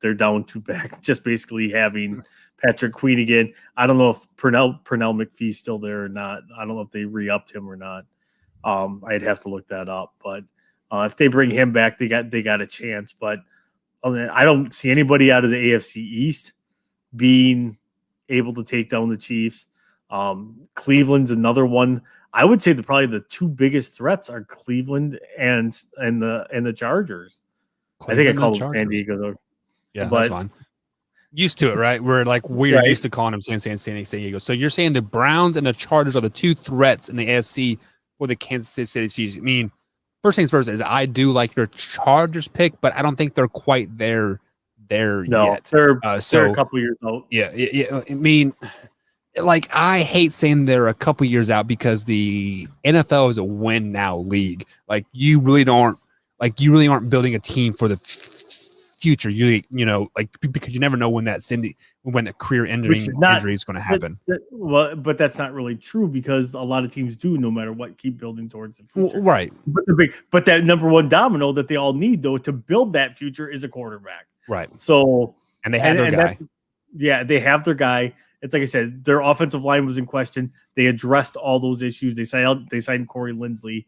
they're down to back, just basically having Patrick Queen again. I don't know if Pernell McPhee's still there or not. I don't know if they re-upped him or not. I'd have to look that up. But if they bring him back, they got a chance. But I don't see anybody out of the AFC East being able to take down the Chiefs. Cleveland's another one. I would say probably the two biggest threats are Cleveland and the Chargers. Cleveland, I think I called them San Diego though. Yeah, that's fine. Used to it, right? We're used to calling them San Diego. So you're saying the Browns and the Chargers are the two threats in the AFC for the Kansas City Chiefs. I mean, first things first is I do like your Chargers pick, but I don't think they're quite there yet. They're a couple years out. Yeah. I mean, like, I hate saying they're a couple years out because the NFL is a win now league. Like, you really aren't building a team for the future. Because you never know when that career injury is going to happen. But that's not really true because a lot of teams do, no matter what, keep building towards the future. Right. But that number one domino that they all need though to build that future is a quarterback. Right. So and they have their guy. They have their guy. It's like I said, their offensive line was in question. They addressed all those issues. They signed Corey Linsley.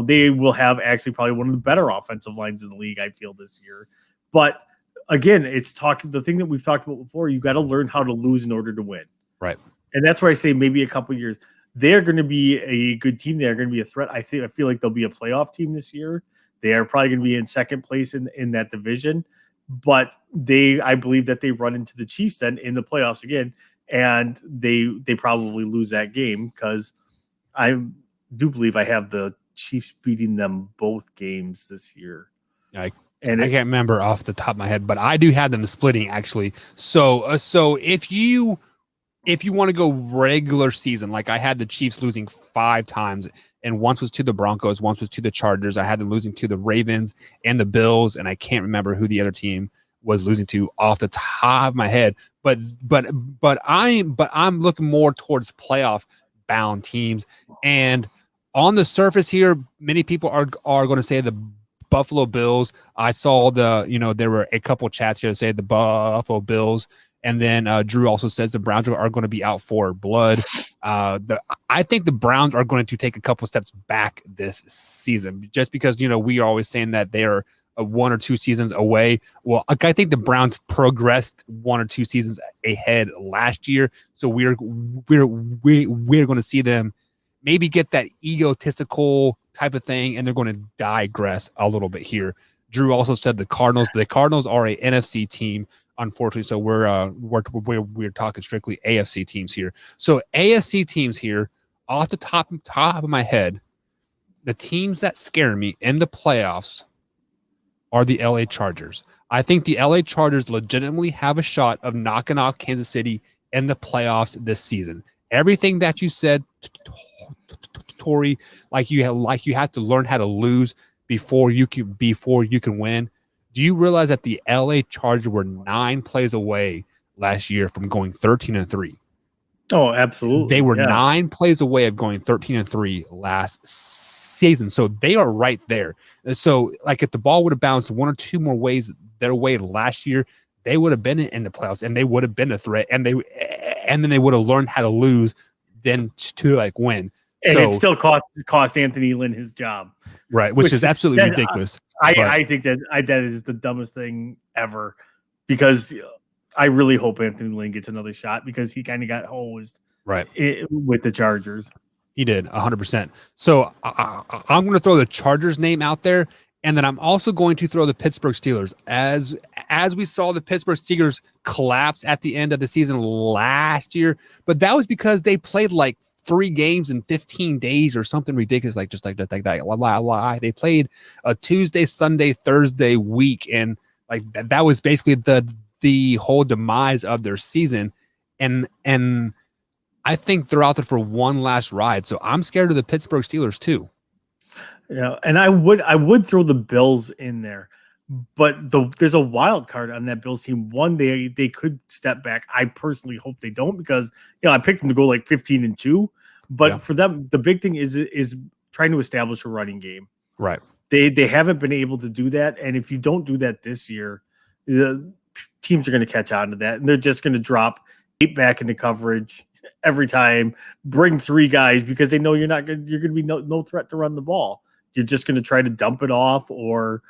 They will have actually probably one of the better offensive lines in the league, I feel, this year. But again, the thing that we've talked about before, you got to learn how to lose in order to win. Right. And that's where I say maybe a couple years. They're going to be a good team. They're going to be a threat. I feel like they'll be a playoff team this year. They are probably going to be in second place in that division. But I believe that they run into the Chiefs then in the playoffs again. And they probably lose that game because I do believe I have the Chiefs beating them both games this year. I And can't remember off the top of my head, but I do have them splitting actually. So if you want to go regular season, like I had the Chiefs losing 5 times, and once was to the Broncos, once was to the Chargers. I had them losing to the Ravens and the Bills, and I can't remember who the other team was losing to off the top of my head. But I'm looking more towards playoff bound teams. And on the surface here, many people are going to say the Buffalo Bills. I saw there were a couple chats here that say the Buffalo Bills. And then Drew also says the Browns are going to be out for blood. I think the Browns are going to take a couple steps back this season, just because we are always saying that they are 1 or 2 seasons away. Well, I think the Browns progressed 1 or 2 seasons ahead last year, so we're going to see them maybe get that egotistical type of thing, and they're going to digress a little bit here. Drew also said the Cardinals. The Cardinals are a NFC team, unfortunately. So we're talking strictly AFC teams here. So AFC teams here, off the top of my head, the teams that scare me in the playoffs are the LA Chargers. I think the LA Chargers legitimately have a shot of knocking off Kansas City in the playoffs this season. Everything that you said, Tori, like you have to learn how to lose before you can win. Do you realize that the LA Chargers were 9 plays away last year from going 13-3? Oh, absolutely. They were 9 plays away of going 13-3 last season. So they are right there. So like if the ball would have bounced 1 or 2 more ways their way last year, they would have been in the playoffs and they would have been a threat, and then they would have learned how to lose then to like win. And it still cost Anthony Lynn his job. Right, which is absolutely ridiculous. I think that is the dumbest thing ever, because I really hope Anthony Lynn gets another shot, because he kind of got hosed with the Chargers. He did 100%. So I'm going to throw the Chargers name out there, and then I'm also going to throw the Pittsburgh Steelers. As we saw the Pittsburgh Steelers collapse at the end of the season last year, but that was because they played like 3 games in 15 days or something ridiculous, like that. They played a Tuesday, Sunday, Thursday week, and like that was basically the whole demise of their season. And I think they're out there for one last ride. So I'm scared of the Pittsburgh Steelers too. Yeah, and I would throw the Bills in there, but there's a wild card on that Bills team. One, they could step back. I personally hope they don't, because I picked them to go like 15-2. But for them, the big thing is trying to establish a running game. Right. They haven't been able to do that, and if you don't do that this year, the teams are going to catch on to that, and they're just going to drop 8 back into coverage every time, bring 3 guys, because they know you're going to be no threat to run the ball. You're just going to try to dump it off or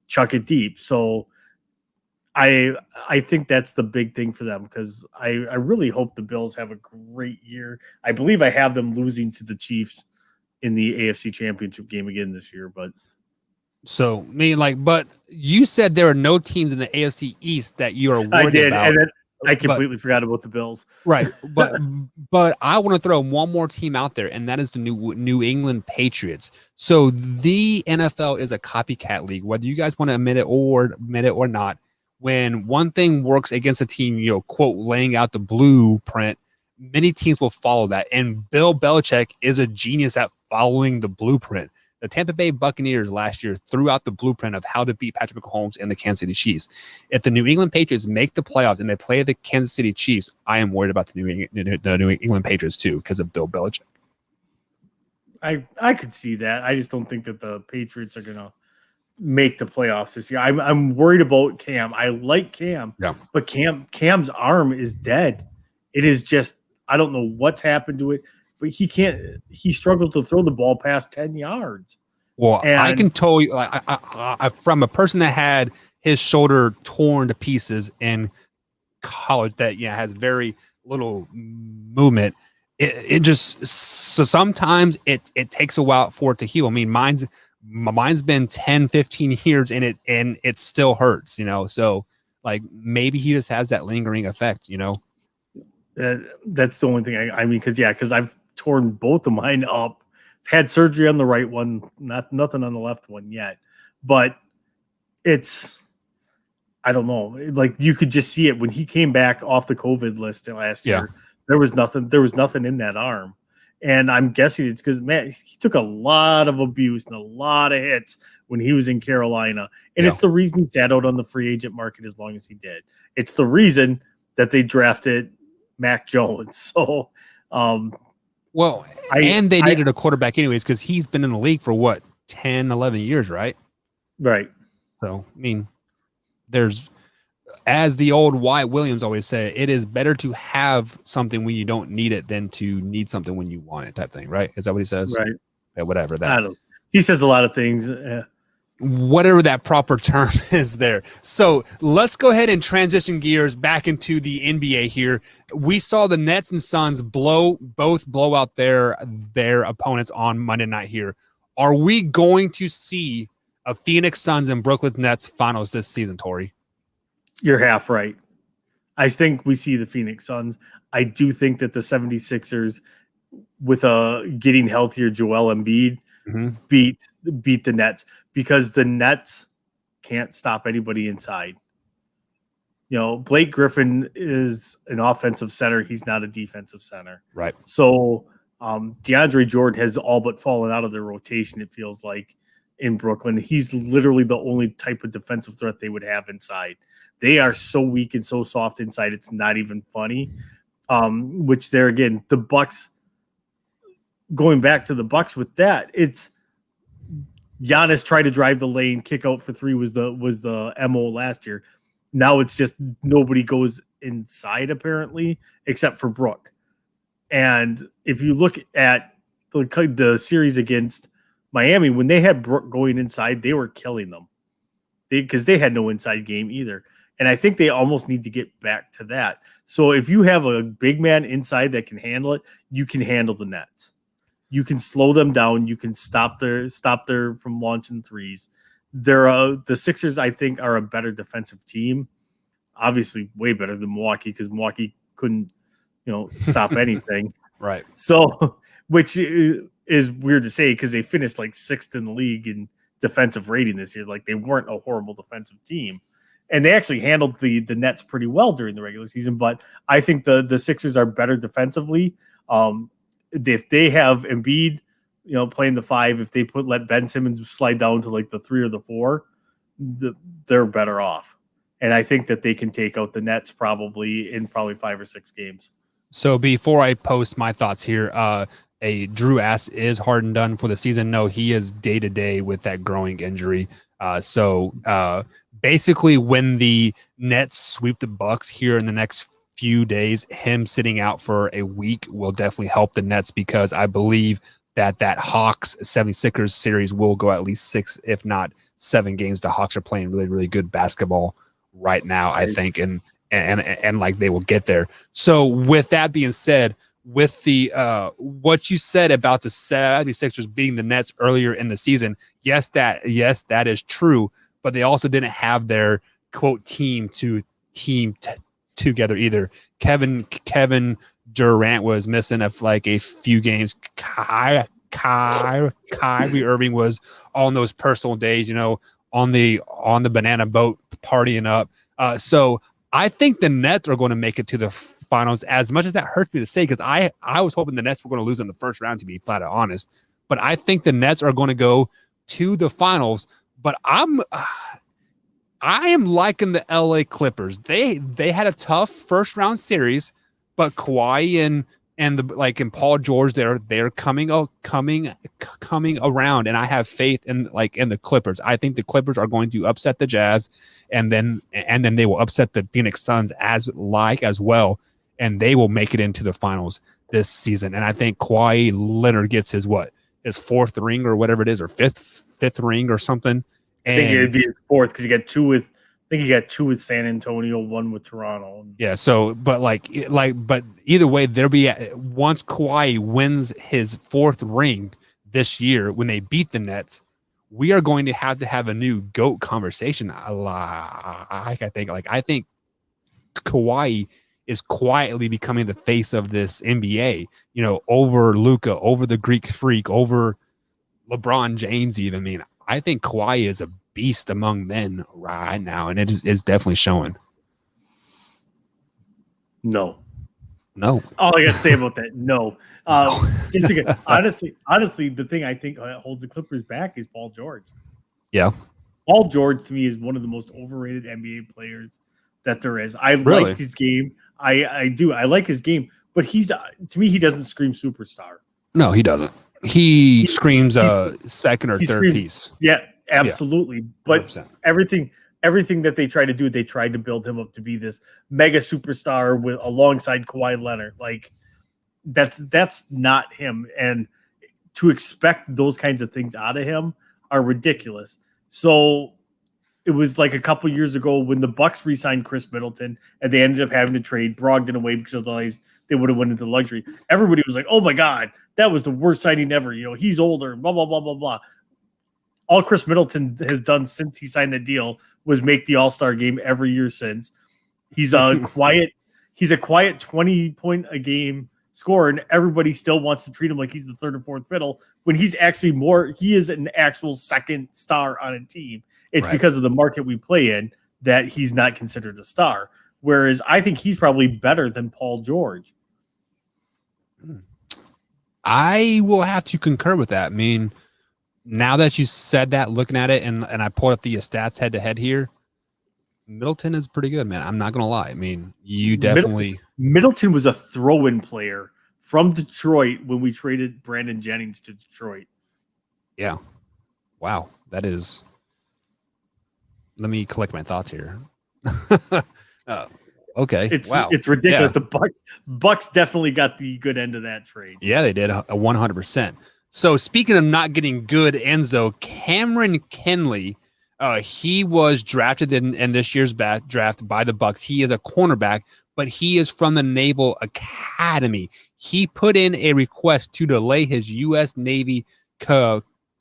chuck it deep. So I think that's the big thing for them, because I really hope the Bills have a great year. I believe I have them losing to the Chiefs in the AFC Championship game again this year. But but you said there are no teams in the AFC East that you are worried about. I did, and then I completely forgot about the Bills. Right, but I want to throw one more team out there, and that is the New England Patriots. So the NFL is a copycat league, whether you guys want to admit it or not. When one thing works against a team, quote, laying out the blueprint, many teams will follow that. And Bill Belichick is a genius at following the blueprint. The Tampa Bay Buccaneers last year threw out the blueprint of how to beat Patrick Mahomes and the Kansas City Chiefs. If the New England Patriots make the playoffs and they play the Kansas City Chiefs, I am worried about the New England Patriots too, because of Bill Belichick. I could see that. I just don't think that the Patriots are going to make the playoffs this year. I'm worried about Cam. I like Cam, but Cam's arm is dead. It is just, I don't know what's happened to it, but he struggled to throw the ball past 10 yards. Well, I can tell you, I from a person that had his shoulder torn to pieces in college, that has very little movement. It just, so sometimes it takes a while for it to heal. I mean, mine's been 10, 15 years and it still hurts, so like maybe he just has that lingering effect, That's the only thing I mean, because I've torn both of mine up had surgery on the right one, nothing on the left one yet. But it's, I don't know. Like you could just see it when he came back off the COVID list last year. There was nothing in that arm. And I'm guessing it's because, man, he took a lot of abuse and a lot of hits when he was in Carolina. And it's the reason he sat out on the free agent market as long as he did. It's the reason that they drafted Mac Jones. So, and they needed a quarterback anyways because he's been in the league for what, 10, 11 years, right? Right. So, I mean, there's, as the old Wyatt Williams always said, it is better to have something when you don't need it than to need something when you want it, type thing, right? Is that what he says? Right. Yeah, whatever I that. don't. He says a lot of things. Whatever that proper term is there. So let's go ahead and transition gears back into the NBA here. We saw the Nets and Suns both blow out their opponents on Monday night here. Are we going to see a Phoenix Suns and Brooklyn Nets finals this season, Tori? You're half right. I think we see the Phoenix Suns. I do think that the 76ers, with a getting healthier Joel Embiid, beat the Nets because the Nets can't stop anybody inside. You know, Blake Griffin is an offensive center. He's not a defensive center. Right. So DeAndre Jordan has all but fallen out of their rotation, it feels like, in Brooklyn. He's literally the only type of defensive threat they would have inside. They are so weak and so soft inside, it's not even funny. Which there again, the Bucks, going back to the Bucks with that, it's Giannis tried to drive the lane, kick out for three was the MO last year. Now it's just nobody goes inside apparently, except for Brook. And if you look at the series against Miami, when they had Brook going inside, they were killing them because they had no inside game either. And I think they almost need to get back to that. So if you have a big man inside that can handle it, you can handle the Nets. You can slow them down. You can stop their from launching threes. The Sixers, I think, are a better defensive team. Obviously, way better than Milwaukee because Milwaukee couldn't, stop anything. Right. So, which is weird to say because they finished like 6th in the league in defensive rating this year. Like they weren't a horrible defensive team. And they actually handled the Nets pretty well during the regular season. But I think the Sixers are better defensively. If they have Embiid, playing the 5, if they let Ben Simmons slide down to like the 3 or the 4, they're better off. And I think that they can take out the Nets probably in 5 or 6 games. So before I post my thoughts here, a Drew Ass is hard and done for the season. No, he is day to day with that growing injury. Basically, when the Nets sweep the Bucks here in the next few days, him sitting out for a week will definitely help the Nets because I believe that Hawks 76ers series will go at least 6, if not 7 games. The Hawks are playing really, really good basketball right now, I think, and like they will get there. So with that being said, with the what you said about the 76ers beating the Nets earlier in the season, yes, that is true, but they also didn't have their quote team together either. Kevin Durant was missing a few games. Kyrie Irving was on those personal days, on the banana boat partying up. So I think the Nets are going to make it to the finals, as much as that hurts me to say, because I was hoping the Nets were going to lose in the first round, to be flat out honest. But I think the Nets are going to go to the finals. But I am liking the LA Clippers. They had a tough first round series, but Kawhi and Paul George, they're coming around, and I have faith in the Clippers. I think the Clippers are going to upset the Jazz, and then they will upset the Phoenix Suns as well, and they will make it into the finals this season. And I think Kawhi Leonard gets his 4th ring or whatever it is, or fifth ring or something. I think it'd be his 4th because he got 2 with. I think he got 2 with San Antonio, 1 with Toronto. Yeah. So, but but either way, there'll be once Kawhi wins his 4th ring this year when they beat the Nets, we are going to have a new GOAT conversation. I think Kawhi is quietly becoming the face of this NBA, over Luka, over the Greek freak, over LeBron James even. I mean, I think Kawhi is a beast among men right now, and it's definitely showing. No. All I got to say about that, no. Just because, honestly, the thing I think holds the Clippers back is Paul George. Yeah. Paul George, to me, is one of the most overrated NBA players that there is. I Really? like his game. I do. I like his game, but to me, he doesn't scream superstar. No, he doesn't. He screams second or third piece. Yeah, absolutely. Yeah, but 100%. everything that they try to do, they tried to build him up to be this mega superstar with alongside Kawhi Leonard. Like that's not him, and to expect those kinds of things out of him are ridiculous. So it was like a couple years ago when the Bucks re-signed Chris Middleton, and they ended up having to trade Brogdon away because otherwise they would have went into luxury. Everybody was like, "Oh my God, that was the worst signing ever." He's older, blah blah blah blah blah. All Chris Middleton has done since he signed the deal was make the All-Star game every year since. He's a quiet 20-point a game scorer, and everybody still wants to treat him like he's the third or fourth fiddle when he is an actual second star on a team. It's because of the market we play in that he's not considered a star. Whereas I think he's probably better than Paul George. I will have to concur with that. I mean, now that you said that, looking at it, and I pulled up the stats head to head here, Middleton is pretty good, man. I'm not going to lie. I mean, you definitely... Middleton was a throw-in player from Detroit when we traded Brandon Jennings to Detroit. Yeah. Wow. That is... Let me collect my thoughts here. Okay. It's ridiculous. Yeah. The Bucks definitely got the good end of that trade. Yeah, they did 100%. So speaking of not getting good, Enzo, Cameron Kenley, he was drafted in this year's draft by the Bucks. He is a cornerback, but he is from the Naval Academy. He put in a request to delay his U.S. Navy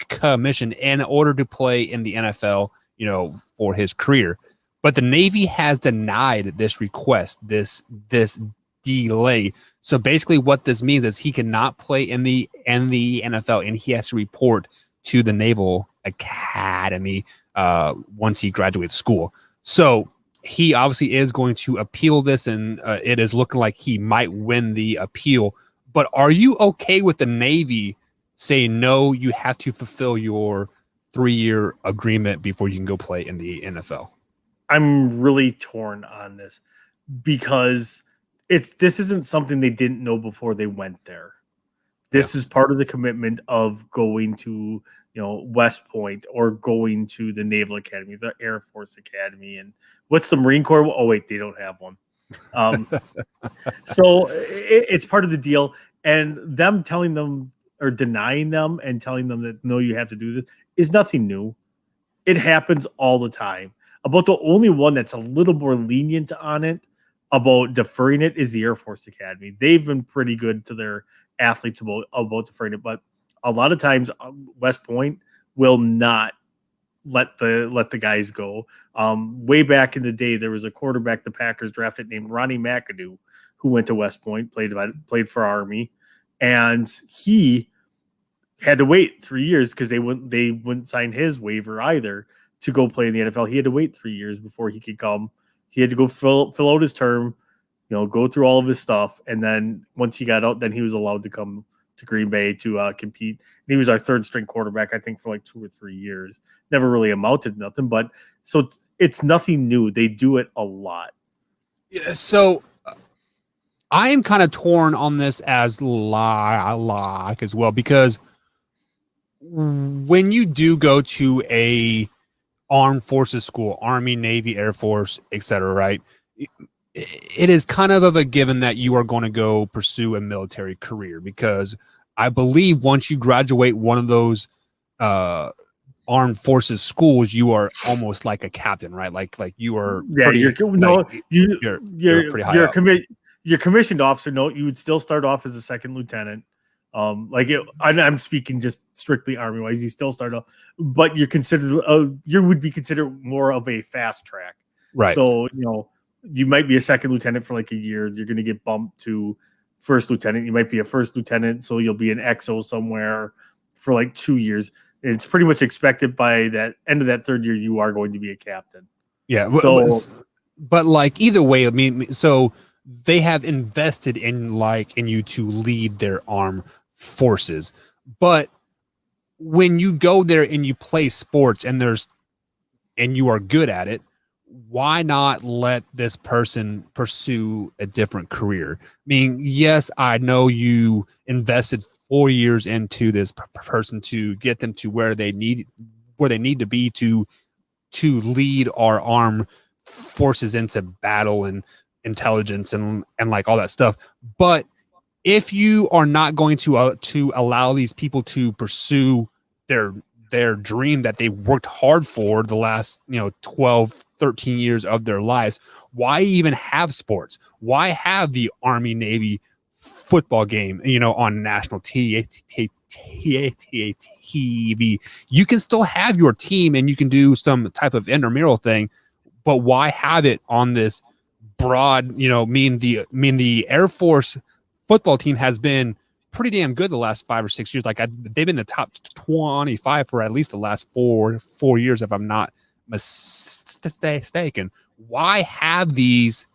commission in order to play in the NFL, for his career. But the Navy has denied this request, this delay. So basically what this means is he cannot play in the NFL, and he has to report to the Naval Academy once he graduates school. So he obviously is going to appeal this, and it is looking like he might win the appeal. But are you okay with the Navy saying, no, you have to fulfill your 3-year agreement before you can go play in the NFL? I'm really torn on this because this isn't something they didn't know before they went there. This is part of the commitment of going to, West Point or going to the Naval Academy, the Air Force Academy, and what's the Marine Corps? Oh wait, they don't have one. So it's part of the deal, and them telling them or denying them and telling them that no, you have to do this is nothing new. It happens all the time. About the only one that's a little more lenient on it about deferring it is the Air Force Academy. They've been pretty good to their athletes about deferring it, but a lot of times West Point will not let the guys go. Way back in the day, there was a quarterback the Packers drafted named Ronnie McAdoo who went to West Point, played for Army, and he had to wait 3 years because they wouldn't sign his waiver either to go play in the NFL. He had to wait 3 years before he could come. He had to go fill out his term, go through all of his stuff, and then once he got out, then he was allowed to come to Green Bay to compete. And he was our third string quarterback, I think, for like 2 or 3 years. Never really amounted to nothing, but so it's nothing new. They do it a lot. Yeah, so I am kind of torn on this as like as well, because when you do go to a armed forces school, Army, Navy, Air Force, etc., right? It is kind of a given that you are going to go pursue a military career, because I believe once you graduate one of those armed forces schools, you are almost like a captain, right? Like you are. Yeah, you're pretty high up. You're commissioned officer. No, you would still start off as a second lieutenant. I'm speaking just strictly Army wise. You still start off, but you're considered. You would be considered more of a fast track, right? So you might be a second lieutenant for like a year. You're going to get bumped to first lieutenant. You might be a first lieutenant, so you'll be an XO somewhere for like 2 years. It's pretty much expected by that end of that third year, you are going to be a captain. Yeah. So, But like either way, I mean, so they have invested in you to lead their armed forces. But when you go there and you play sports and you are good at it, why not let this person pursue a different career? I mean, yes, I know you invested 4 years into this person to get them to where they need to be to lead our armed forces into battle and intelligence and like all that stuff. But if you are not going to allow these people to pursue their dream that they worked hard for the last 12 13 years of their lives, why even have sports? Why have the Army Navy football game on national TV? You can still have your team and you can do some type of intramural thing, but why have it on this broad, the Air Force football team has been pretty damn good the last 5 or 6 years. Like they've been in the top 25 for at least the last four years, if I'm not mistaken. Why have these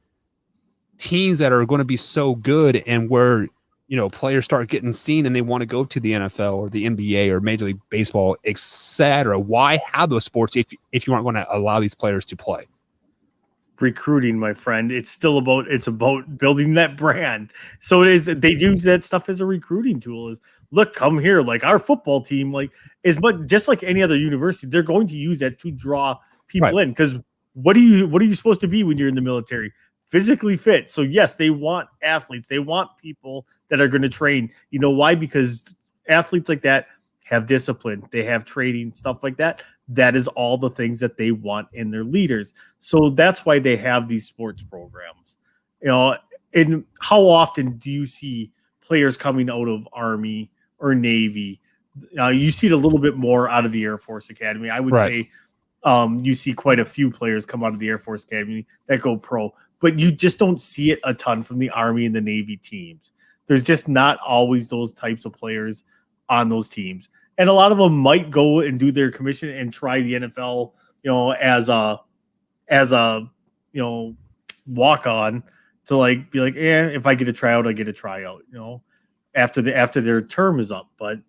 teams that are going to be so good and where players start getting seen and they want to go to the NFL or the NBA or Major League Baseball, etc.? Why have those sports if you aren't going to allow these players to play? Recruiting, my friend. It's about building that brand. So it is. They use that stuff as a recruiting tool. Is look, come here. Like our football team, like just like any other university, they're going to use that to draw people in. Because what are you supposed to be when you're in the military? Physically fit. So yes, they want athletes. They want people that are going to train. You know why? Because athletes like that have discipline. They have training, stuff like that. That is all the things that they want in their leaders. So that's why they have these sports programs. And how often do you see players coming out of Army or Navy? You see it a little bit more out of the Air Force Academy. I would say you see quite a few players come out of the Air Force Academy that go pro, but you just don't see it a ton from the Army and the Navy teams. There's just not always those types of players on those teams. And a lot of them might go and do their commission and try the NFL, as a walk on to be like, if I get a tryout, I get a tryout, after their term is up. But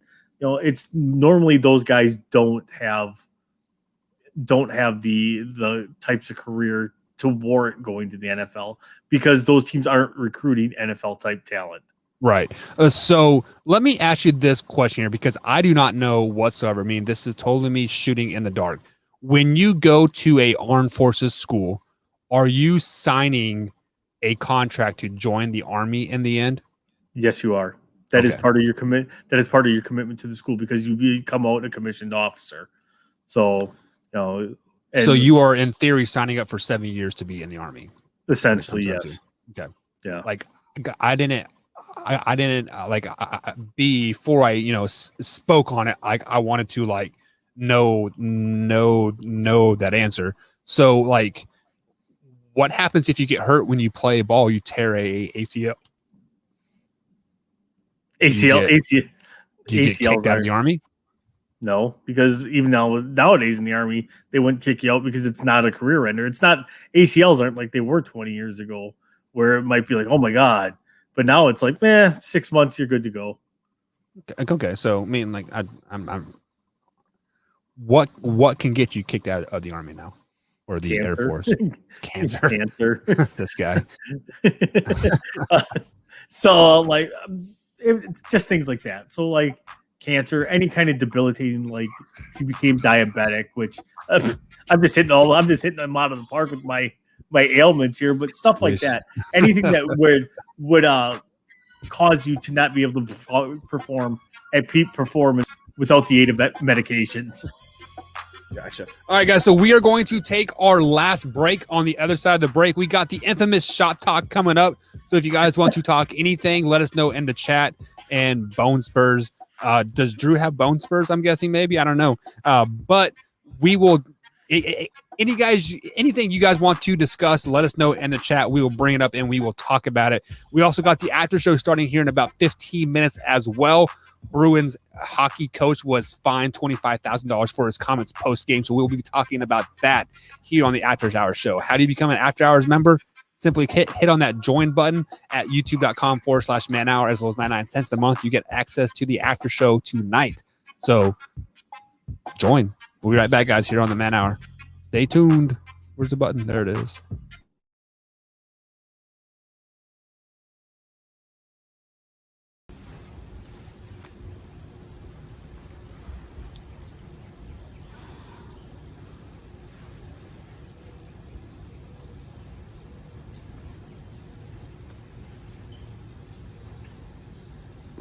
it's normally those guys don't have the types of career to warrant going to the NFL because those teams aren't recruiting NFL type talent. Right. So let me ask you this question here because I do not know whatsoever. I mean, this is totally me shooting in the dark. When you go to a armed forces school, are you signing a contract to join the Army in the end? Yes, you are. That is part of your That is part of your commitment to the school because you become out a commissioned officer. So, so you are in theory signing up for 7 years to be in the Army. Essentially, yes. Okay. Yeah. Like I didn't before I spoke on it. I wanted to know that answer. So what happens if you get hurt when you play ball? You tear a ACL. Do you get kicked out of the Army? No, because even nowadays in the Army, they wouldn't kick you out because it's not a career ender. It's not ACLs aren't like they were 20 years ago, where it might be like, oh my God. But now it's like, 6 months, you're good to go. Okay, so I mean, I'm what can get you kicked out of the Army now, or the Air Force? Cancer. This guy. So it's just things like that. So cancer, any kind of debilitating, if you became diabetic, which I'm just hitting them out of the park with my ailments here, but stuff like that. Anything that would cause you to not be able to perform at peak performance without the aid of medications. Gotcha. All right, guys. So we are going to take our last break. On the other side of the break, we got the infamous shot talk coming up. So if you guys want to talk anything, let us know in the chat. And bone spurs. Does Drew have bone spurs? I'm guessing maybe. I don't know. But we will. anything you guys want to discuss, let us know in the chat. We will bring it up and we will talk about it. We also got the after show starting here in about 15 minutes as well. Bruins hockey coach was fined $25,000 for his comments post game. So we'll be talking about that here on the After Hours show. How do you become an After Hours member? Simply hit on that join button at youtube.com/manhour, as well as 99 cents a month. You get access to the after show tonight. So join. We'll be right back, guys, here on the Man Hour. Stay tuned. Where's the button? There it is.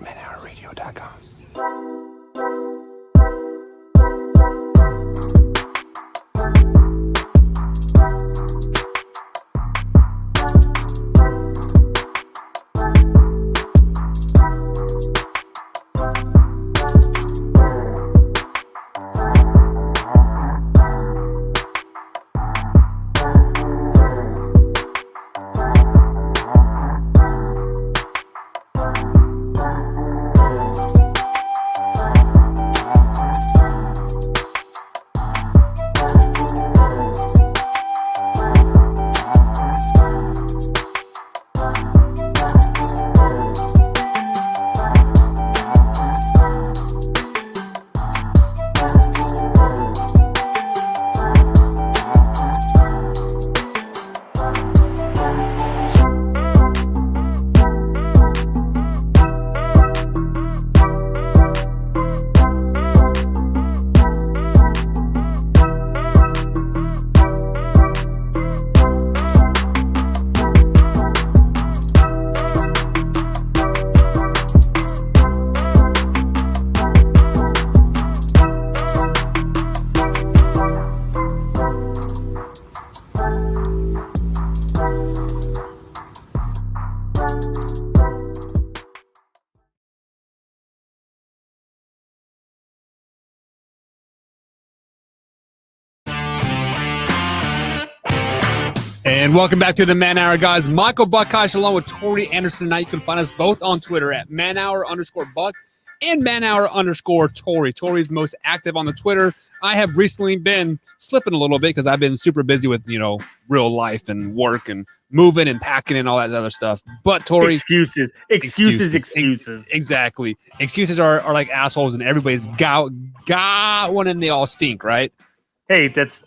manhourradio.com. And welcome back to the Man Hour, guys. Michael Buckhouse along with Tori Anderson tonight. You can find us both on Twitter at manhour_buck and manhour_Tori. Tori's most active on the Twitter. I have recently been slipping a little bit because I've been super busy with, real life and work and moving and packing and all that other stuff. But Tori, excuses. Exactly. Excuses are like assholes, and everybody's got one, and they all stink, right? Hey, that's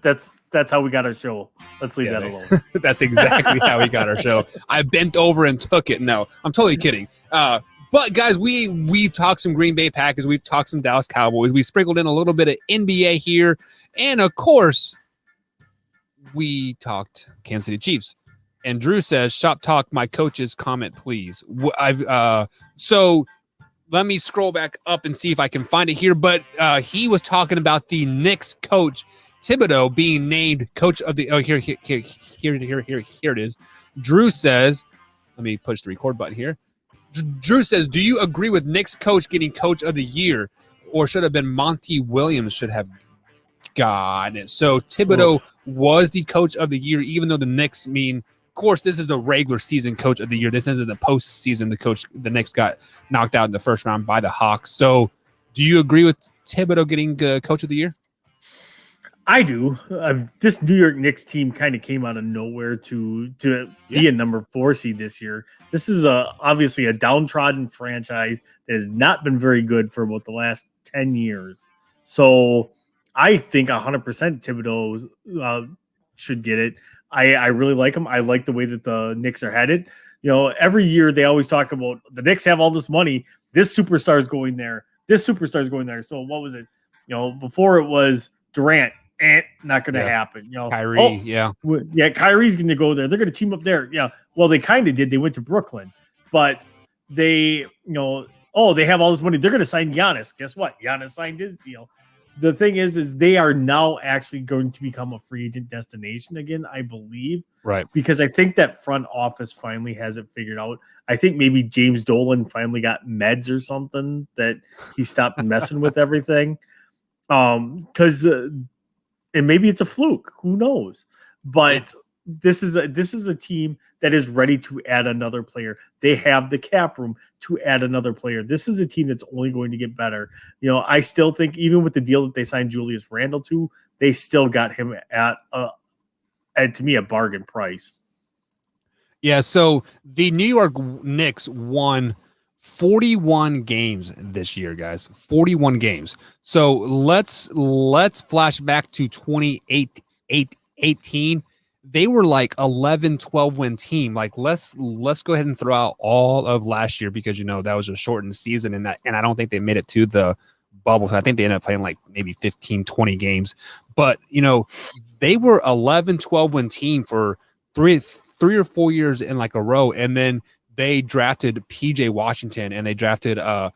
how we got our show. Let's leave that alone. That's exactly how we got our show. I bent over and took it. No, I'm totally kidding. But guys, we've talked some Green Bay Packers. We've talked some Dallas Cowboys. We sprinkled in a little bit of NBA here, and of course, we talked Kansas City Chiefs. And Drew says, "Shop talk, my coach's comment, please." So let me scroll back up and see if I can find it here. But he was talking about the Knicks coach Thibodeau being named coach of the. Oh, here it is. Drew says, let me push the record button here. Drew says, "Do you agree with Knicks coach getting coach of the year, or should have been Monty Williams should have got it?" So Thibodeau was the coach of the year, even though the Knicks of course, this is the regular season coach of the year. This isn't the postseason. The Knicks got knocked out in the first round by the Hawks. So, do you agree with Thibodeau getting coach of the year? I do. This New York Knicks team kind of came out of nowhere to be a number 4 seed this year. This is obviously a downtrodden franchise that has not been very good for about the last 10 years. So I think 100% Thibodeau should get it. I really like him. I like the way that the Knicks are headed. Every year they always talk about the Knicks have all this money. This superstar is going there. This superstar is going there. So what was it? Before it was Durant. Not going to happen. Kyrie, Kyrie's going to go there. They're going to team up there. Yeah. Well, they kind of did. They went to Brooklyn, but they, they have all this money. They're going to sign Giannis. Guess what? Giannis signed his deal. The thing is they are now actually going to become a free agent destination again, I believe. Right. Because I think that front office finally has it figured out. I think maybe James Dolan finally got meds or something that he stopped messing with everything. Because and maybe it's a fluke. Who knows? But this is a team that is ready to add another player. They have the cap room to add another player. This is a team that's only going to get better. I still think even with the deal that they signed Julius Randle to, they still got him at to me a bargain price. Yeah, so the New York Knicks won 41 games this year, guys. 41 games. So let's flash back to 2018. They were like 11, 12 win team. Like let's go ahead and throw out all of last year because that was a shortened season and I don't think they made it to the bubble. So I think they ended up playing like maybe 15, 20 games. But they were 11, 12 win team for three or 4 years in like a row, and then they drafted PJ Washington and they drafted the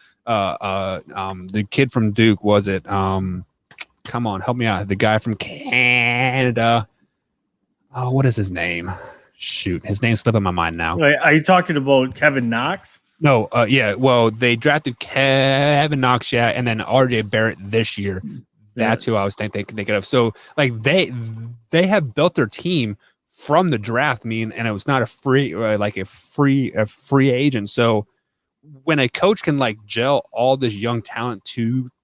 kid from Duke. Was it come on, help me out, the guy from Canada. Oh, what is his name? Shoot, his name's slipping my mind now. Are you talking about Kevin Knox? No, yeah. Well, they drafted Kevin Knox, yeah, and then RJ Barrett this year. That's who I was thinking of. So, like they have built their team from the draft. And it was not a free agent. So, when a coach can like gel all this young talent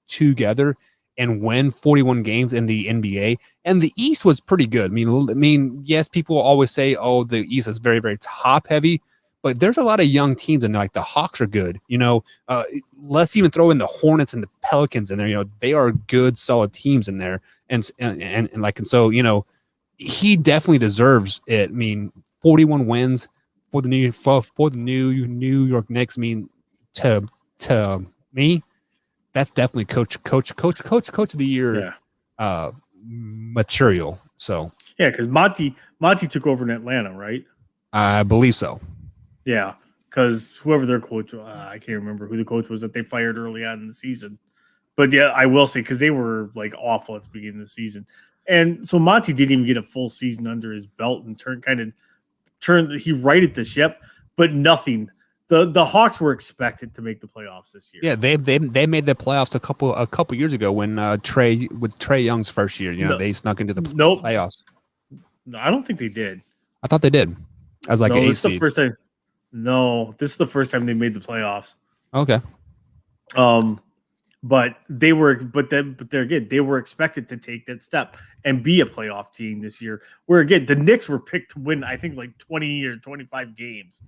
together and win 41 games in the NBA, and the East was pretty good. I mean, yes, people always say, "Oh, the East is very, very top heavy," but there's a lot of young teams, and like the Hawks are good. Let's even throw in the Hornets and the Pelicans in there. They are good, solid teams in there, and so he definitely deserves it. 41 wins for the New York Knicks. To me, that's definitely coach of the year material. So yeah, because Monty took over in Atlanta, right? I believe so. Yeah, because whoever their coach, I can't remember who the coach was that they fired early on in the season. But yeah, I will say because they were like awful at the beginning of the season, and so Monty didn't even get a full season under his belt and he righted the ship, but nothing. The Hawks were expected to make the playoffs this year. Yeah, they made the playoffs a couple years ago when Trey Young's first year. They snuck into the playoffs. No, I don't think they did. I thought they did. I was like, this is the first time. No, this is the first time they made the playoffs. Okay. But they were expected to take that step and be a playoff team this year. Where again, the Knicks were picked to win, I think, like 20 or 25 games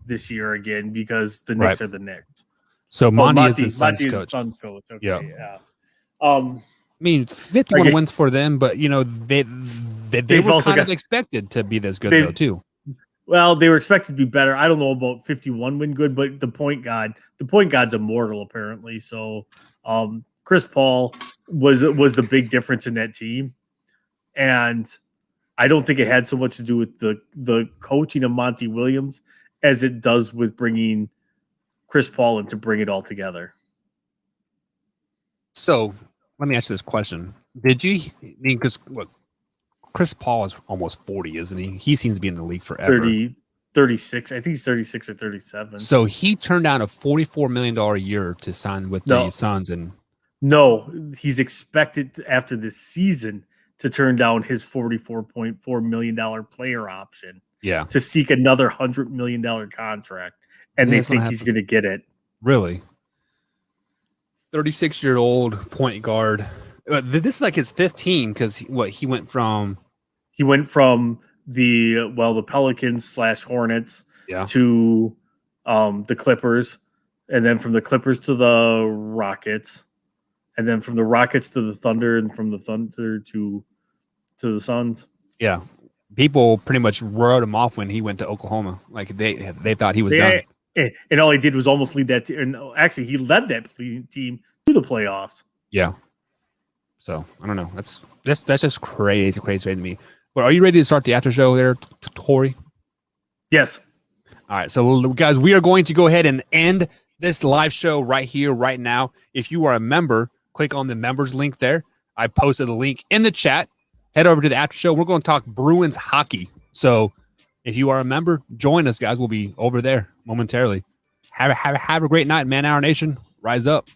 this year again because the Knicks are the Knicks. So Monty is the Suns coach. Okay, yeah. 51 again, wins for them, but they were kind of expected to be this good though too. Well, they were expected to be better. I don't know about 51 win good, but the point god's immortal apparently. So Chris Paul was the big difference in that team, and I don't think it had so much to do with the coaching of Monty Williams as it does with bringing Chris Paul in to bring it all together. So let me ask you this question: because Chris Paul is almost 40, isn't he? He seems to be in the league forever. 36. I think he's 36 or 37. So he turned down a $44 million a year to sign with the Suns. No, he's expected after this season to turn down his $44.4 million player option. Yeah. To seek another $100 million contract. And they think he's going to get it. Really? 36-year-old point guard. This is like his 15 because he went from the Pelicans / Hornets to the Clippers, and then from the Clippers to the Rockets, and then from the Rockets to the Thunder, and from the Thunder to the Suns. Yeah. People pretty much wrote him off when he went to Oklahoma. Like they thought he was done. And all he did was almost lead that team. And actually, he led that team to the playoffs. Yeah. So I don't know. That's just crazy to me. But are you ready to start the after show there, Tori? Yes. All right. So guys, we are going to go ahead and end this live show right here, right now. If you are a member, click on the members link there. I posted a link in the chat. Head over to the after show. We're going to talk Bruins hockey. So if you are a member, join us, guys. We'll be over there momentarily. Have a great night, Man Hour Nation. Rise up.